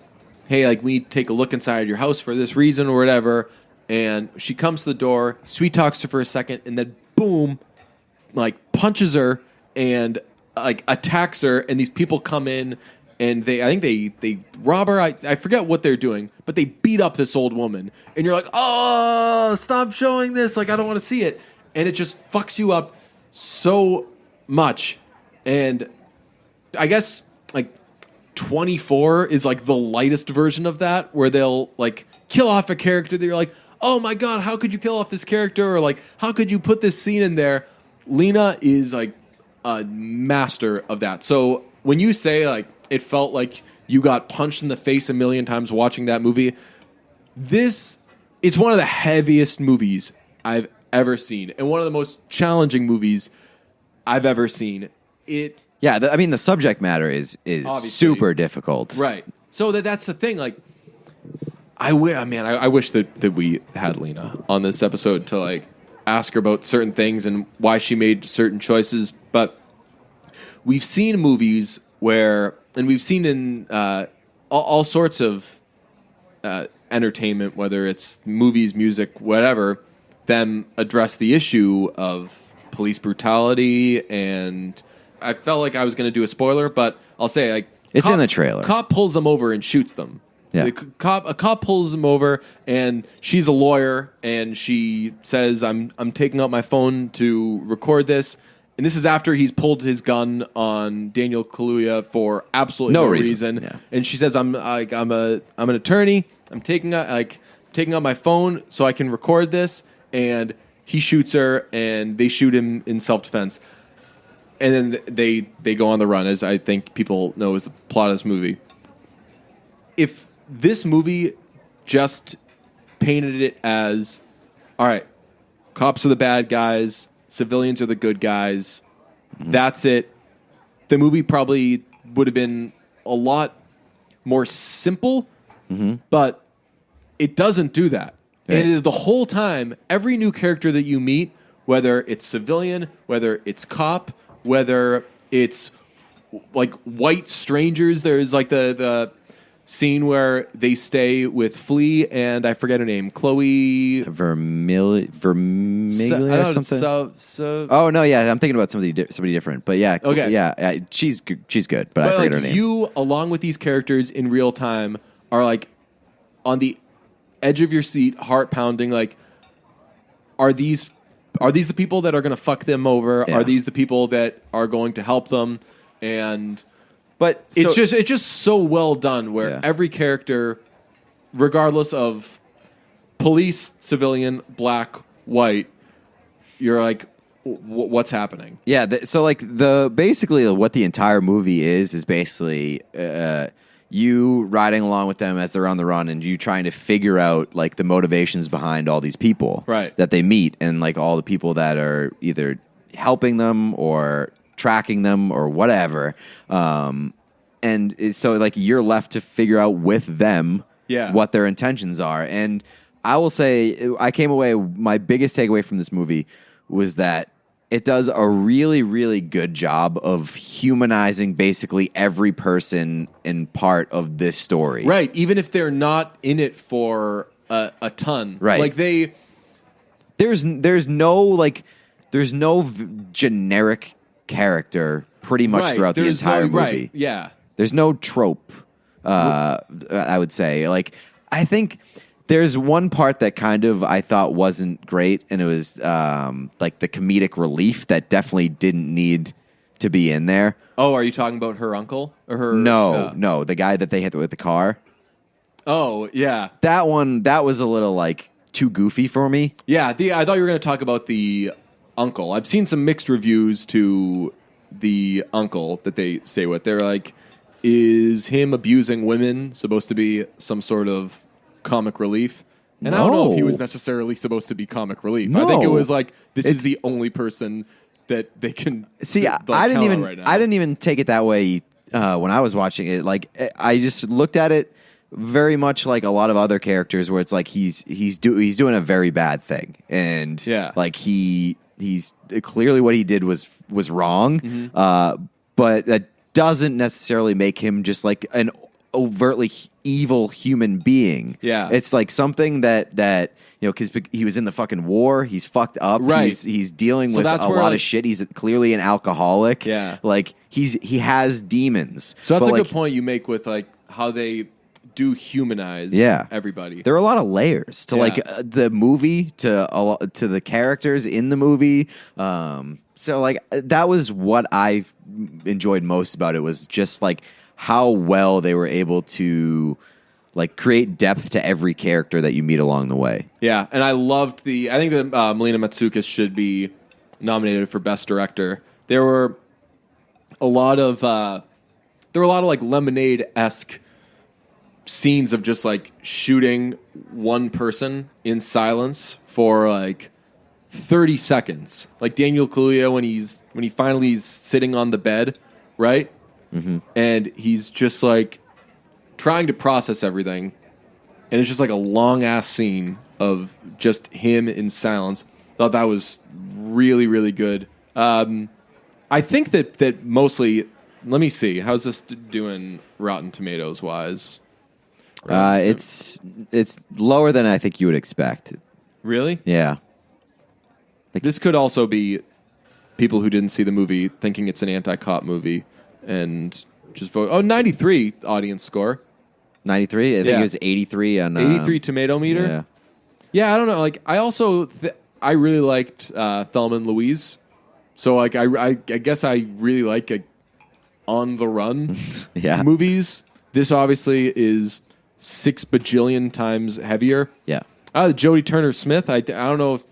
hey, like we need to take a look inside your house for this reason or whatever. And she comes to the door, sweet talks to her for a second, and then boom, like punches her and like attacks her. And these people come in and I think they rob her. I forget what they're doing, but they beat up this old woman. And you're like, oh, stop showing this. Like, I don't want to see it. And it just fucks you up so much. And I guess like 24 is like the lightest version of that, where they'll like kill off a character that you're like, oh my God, how could you kill off this character? Or like, how could you put this scene in there? Lena is like a master of that. So when you say like it felt like you got punched in the face a million times watching that movie, it's one of the heaviest movies I've ever seen, and one of the most challenging movies I've ever seen. I mean, the subject matter is super difficult, right? So that's the thing. Like, I wish that we had Lena on this episode to like ask her about certain things and why she made certain choices. But we've seen movies and we've seen in all sorts of entertainment, whether it's movies, music, whatever, them address the issue of police brutality. And I felt like I was going to do a spoiler, but I'll say like it's in the trailer. Cop pulls them over and shoots them. Yeah. A cop pulls them over, and she's a lawyer, and she says, "I'm taking out my phone to record this." And this is after he's pulled his gun on Daniel Kaluuya for absolutely no reason. Yeah. And she says, "I'm an attorney. I'm taking out my phone so I can record this." And he shoots her, and they shoot him in self-defense. And then they go on the run, as I think people know is the plot of this movie. If this movie just painted it as, all right, cops are the bad guys, civilians are the good guys, that's it, the movie probably would have been a lot more simple, but it doesn't do that. Right. And the whole time, every new character that you meet, whether it's civilian, whether it's cop, whether it's like white strangers, there's like the scene where they stay with Flea and I forget her name, Chloe Vermiglia or something. Oh no, yeah, I'm thinking about somebody different. But yeah, okay, yeah, she's good, but I forget her name. You, along with these characters in real time, are like on the edge of your seat, heart pounding. Like, are these the people that are going to fuck them over? Yeah. Are these the people that are going to help them? But it's just so well done, where every character, regardless of police, civilian, black, white, you're like, what's happening? Yeah. So like basically what the entire movie is basically you riding along with them as they're on the run, and you trying to figure out like the motivations behind all these people that they meet, and like all the people that are either helping them or tracking them or whatever. And so like you're left to figure out with them what their intentions are. And I will say, I came away, my biggest takeaway from this movie was that it does a really, really good job of humanizing basically every person and part of this story. Right. Even if they're not in it for a ton. Right. Like there's no generic character pretty much throughout the entire movie. Right. Yeah. There's no trope, I would say. Like, I think there's one part that kind of I thought wasn't great, and it was like the comedic relief that definitely didn't need to be in there. Oh, are you talking about her uncle? Or her? No, the guy that they hit with the car. Oh, yeah. That was a little like too goofy for me. Yeah, I thought you were going to talk about the uncle. I've seen some mixed reviews to the uncle that they stay with. They're like, is him abusing women supposed to be some sort of comic relief? And I don't know if he was necessarily supposed to be comic relief. No. I think it was like, this is the only person that they can see. I didn't even take it that way when I was watching it. Like, I just looked at it very much like a lot of other characters, where it's like he's doing a very bad thing, and like he's clearly what he did was wrong. But that doesn't necessarily make him just like an overtly evil human being. Yeah, it's like something that you know, because he was in the fucking war. He's fucked up. Right. He's dealing with a lot of shit. He's clearly an alcoholic. Yeah. Like he has demons. So that's a good point you make with like how they do humanize everybody. There are a lot of layers to like the movie, to the characters in the movie. So like that was what I enjoyed most about it, was just like how well they were able to like create depth to every character that you meet along the way. Yeah, and I loved I think that Melina Matsoukas should be nominated for Best Director. There were a lot of like Lemonade-esque scenes of just like shooting one person in silence for like 30 seconds. Like Daniel Kaluuya when he finally is sitting on the bed, right? Mm-hmm. And he's just like trying to process everything, and it's just like a long ass scene of just him in silence. Thought that was really, really good. I think that mostly. Let me see. How's this doing Rotten Tomatoes wise? It's lower than I think you would expect. Really? Yeah. Like, this could also be people who didn't see the movie thinking it's an anti-cop movie and just vote. Oh, 93 audience score. 93? I think it was 83 on 83 tomato meter. Yeah, I don't know. Like, I also I really liked Thelma and Louise. So like I guess I really like on the run movies. This obviously is 6 bajillion times heavier. Yeah. Jodie Turner-Smith, I don't know if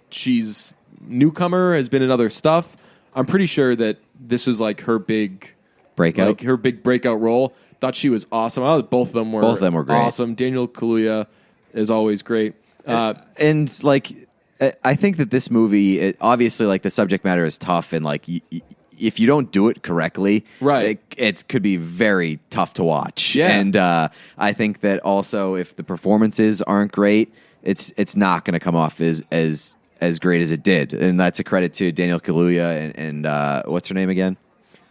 she's newcomer, has been in other stuff. I'm pretty sure that this was like her big breakout, like her big breakout role. Thought she was awesome. I thought both of them were great. Awesome. Daniel Kaluuya is always great. And like, I think that this movie, obviously, like the subject matter is tough, and like if you don't do it correctly, right, it could be very tough to watch. Yeah. And I think that also if the performances aren't great, it's not going to come off as great as it did. And that's a credit to Daniel Kaluuya and what's her name again?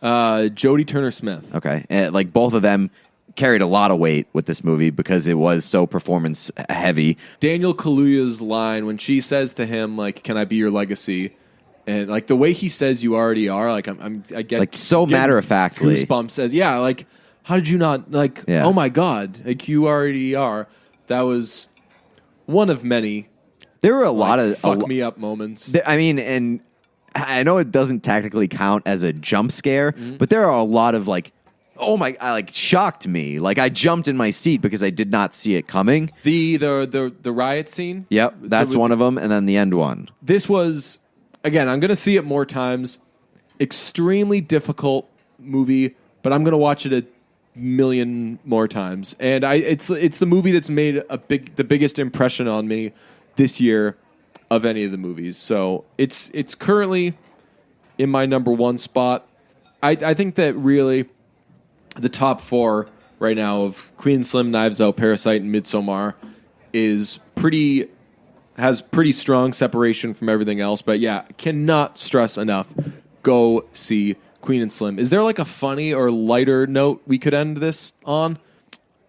Jodie Turner-Smith. Okay. And like both of them carried a lot of weight with this movie because it was so performance heavy. Daniel Kaluuya's line when she says to him, like, "Can I be your legacy?" And like the way he says, "You already are." Like I get like so matter of factly. Goosebumps says, "Yeah." Like, how did you not like? Yeah. Oh my god! Like you already are. That was one of many. There were a lot of fuck me up moments. I mean, and I know it doesn't technically count as a jump scare, but there are a lot of like, oh my, like shocked me. Like I jumped in my seat because I did not see it coming. The riot scene. Yep, that's one of them, and then the end one. This was, again, I'm going to see it more times. Extremely difficult movie, but I'm going to watch it a million more times. And it's the movie that's made the biggest impression on me this year of any of the movies. So it's currently in my number one spot. I think that really the top 4 right now of Queen and Slim, Knives Out, Parasite, and Midsommar has pretty strong separation from everything else. But yeah, cannot stress enough, go see Queen and Slim. Is there like a funny or lighter note we could end this on?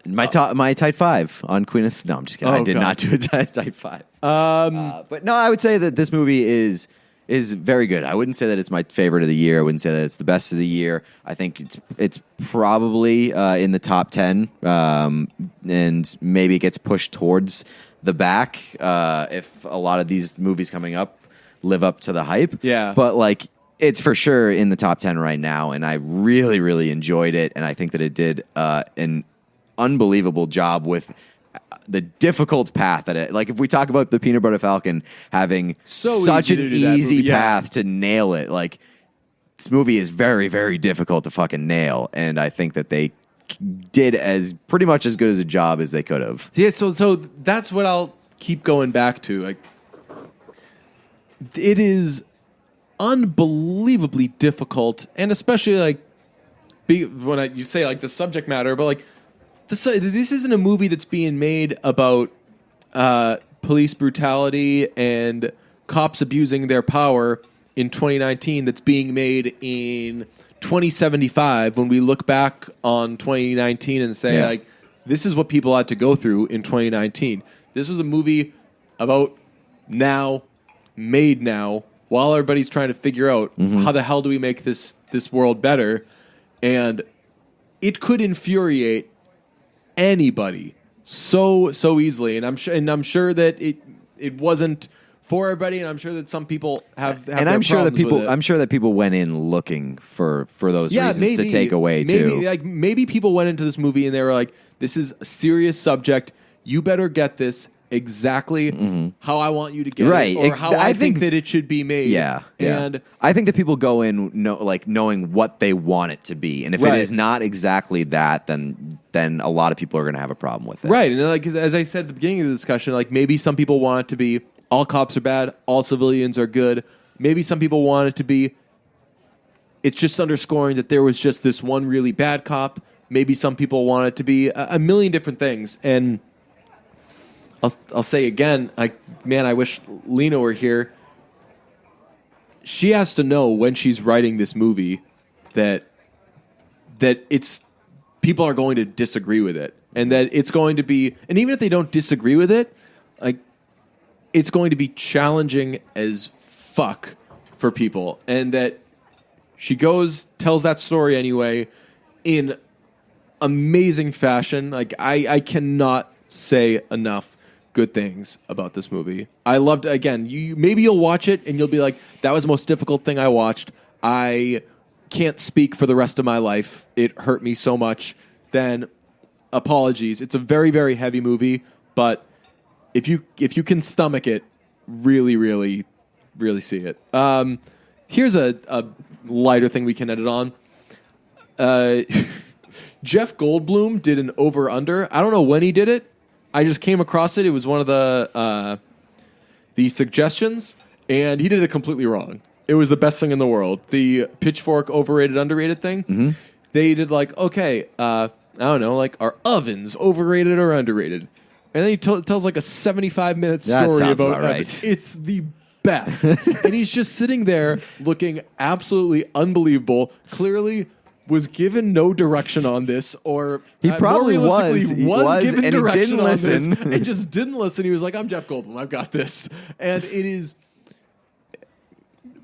My tight 5 on Queen and Slim. No, I'm just kidding. I did not do a tight 5. But no, I would say that this movie is very good. I wouldn't say that it's my favorite of the year. I wouldn't say that it's the best of the year. I think it's probably in the top 10, and maybe it gets pushed towards the back if a lot of these movies coming up live up to the hype. Yeah. But like, it's for sure in the top 10 right now, and I really, really enjoyed it, and I think that it did an unbelievable job with the difficult path that it. Like if we talk about the Peanut Butter Falcon having such an easy path to nail it, like this movie is very, very difficult to fucking nail, and I think that they did as pretty much as good as a job as they could have. Yeah, so that's what I'll keep going back to. Like, it is unbelievably difficult, and especially like when you say like the subject matter, but like this isn't a movie that's being made about police brutality and cops abusing their power in 2019. That's being made in 2075 when we look back on 2019 and say like this is what people had to go through in 2019. This was a movie about now, made now, while everybody's trying to figure out how the hell do we make this world better, and it could infuriate anybody so easily, and I'm sure that it wasn't for everybody, and I'm sure that some people have and I'm sure that people went in looking for those reasons to take away too. Maybe people went into this movie and they were like, "This is a serious subject. You better get this exactly how I want you to get it, or how I think that it should be made." Yeah, and I think that people go in knowing what they want it to be, and if it is not exactly that, then a lot of people are going to have a problem with it. Right, and like as I said at the beginning of the discussion, like maybe some people want it to be all cops are bad, all civilians are good. Maybe some people want it to be it's just underscoring that there was just this one really bad cop. Maybe some people want it to be a million different things, and I'll say again, I wish Lena were here. She has to know when she's writing this movie that it's people are going to disagree with it, and that it's going to be, and even if they don't disagree with it, like it's going to be challenging as fuck for people, and that she tells that story anyway in amazing fashion. Like I cannot say enough good things about this movie. I loved it. Again, maybe you'll watch it and you'll be like, that was the most difficult thing I watched. I can't speak for the rest of my life. It hurt me so much. Then apologies. It's a very, very heavy movie, but if you can stomach it, really, really, really see it. Here's a lighter thing we can edit on. Jeff Goldblum did an over-under. I don't know when he did it. I just came across it. It was one of the suggestions, and he did it completely wrong. It was the best thing in the world. The Pitchfork overrated, underrated thing. They did like, okay, I don't know, like, are ovens overrated or underrated? And then he tells like a 75-minute story about right. It's the best. And he's just sitting there looking absolutely unbelievable. Clearly was given no direction on this, or he probably was given and direction he didn't on listen. This and just didn't listen. He was like, I'm Jeff Goldblum, I've got this. And it is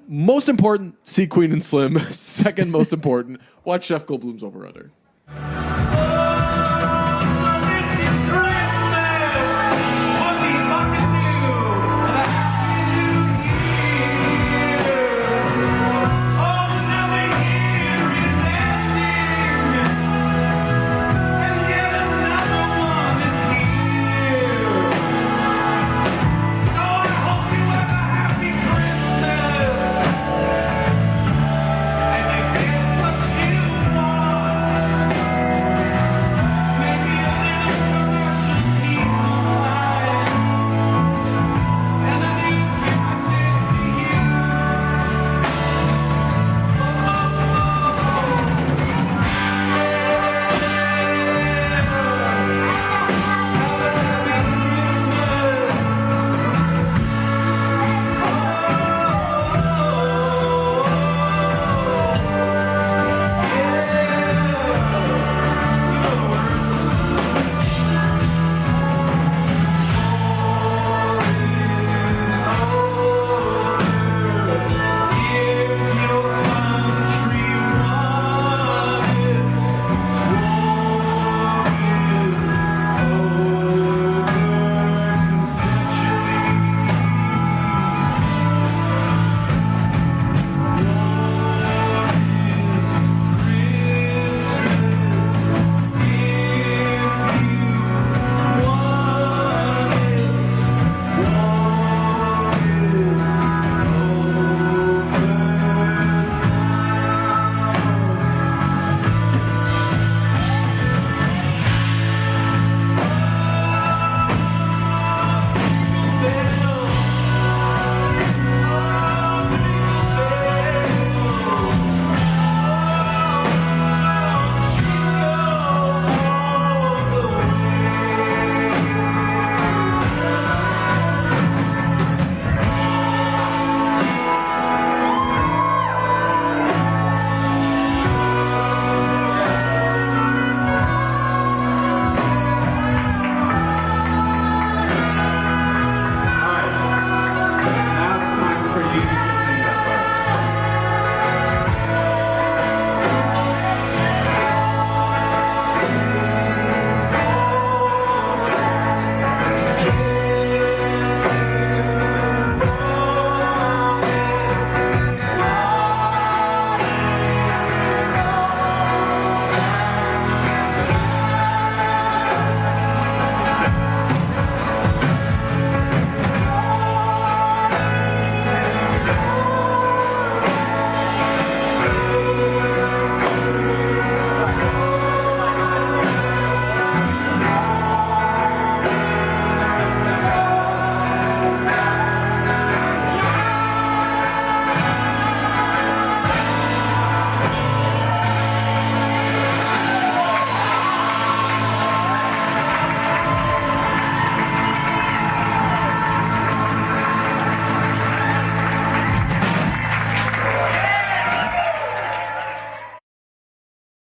most important, see Queen and Slim. Second most important, watch Jeff Goldblum's Over Under.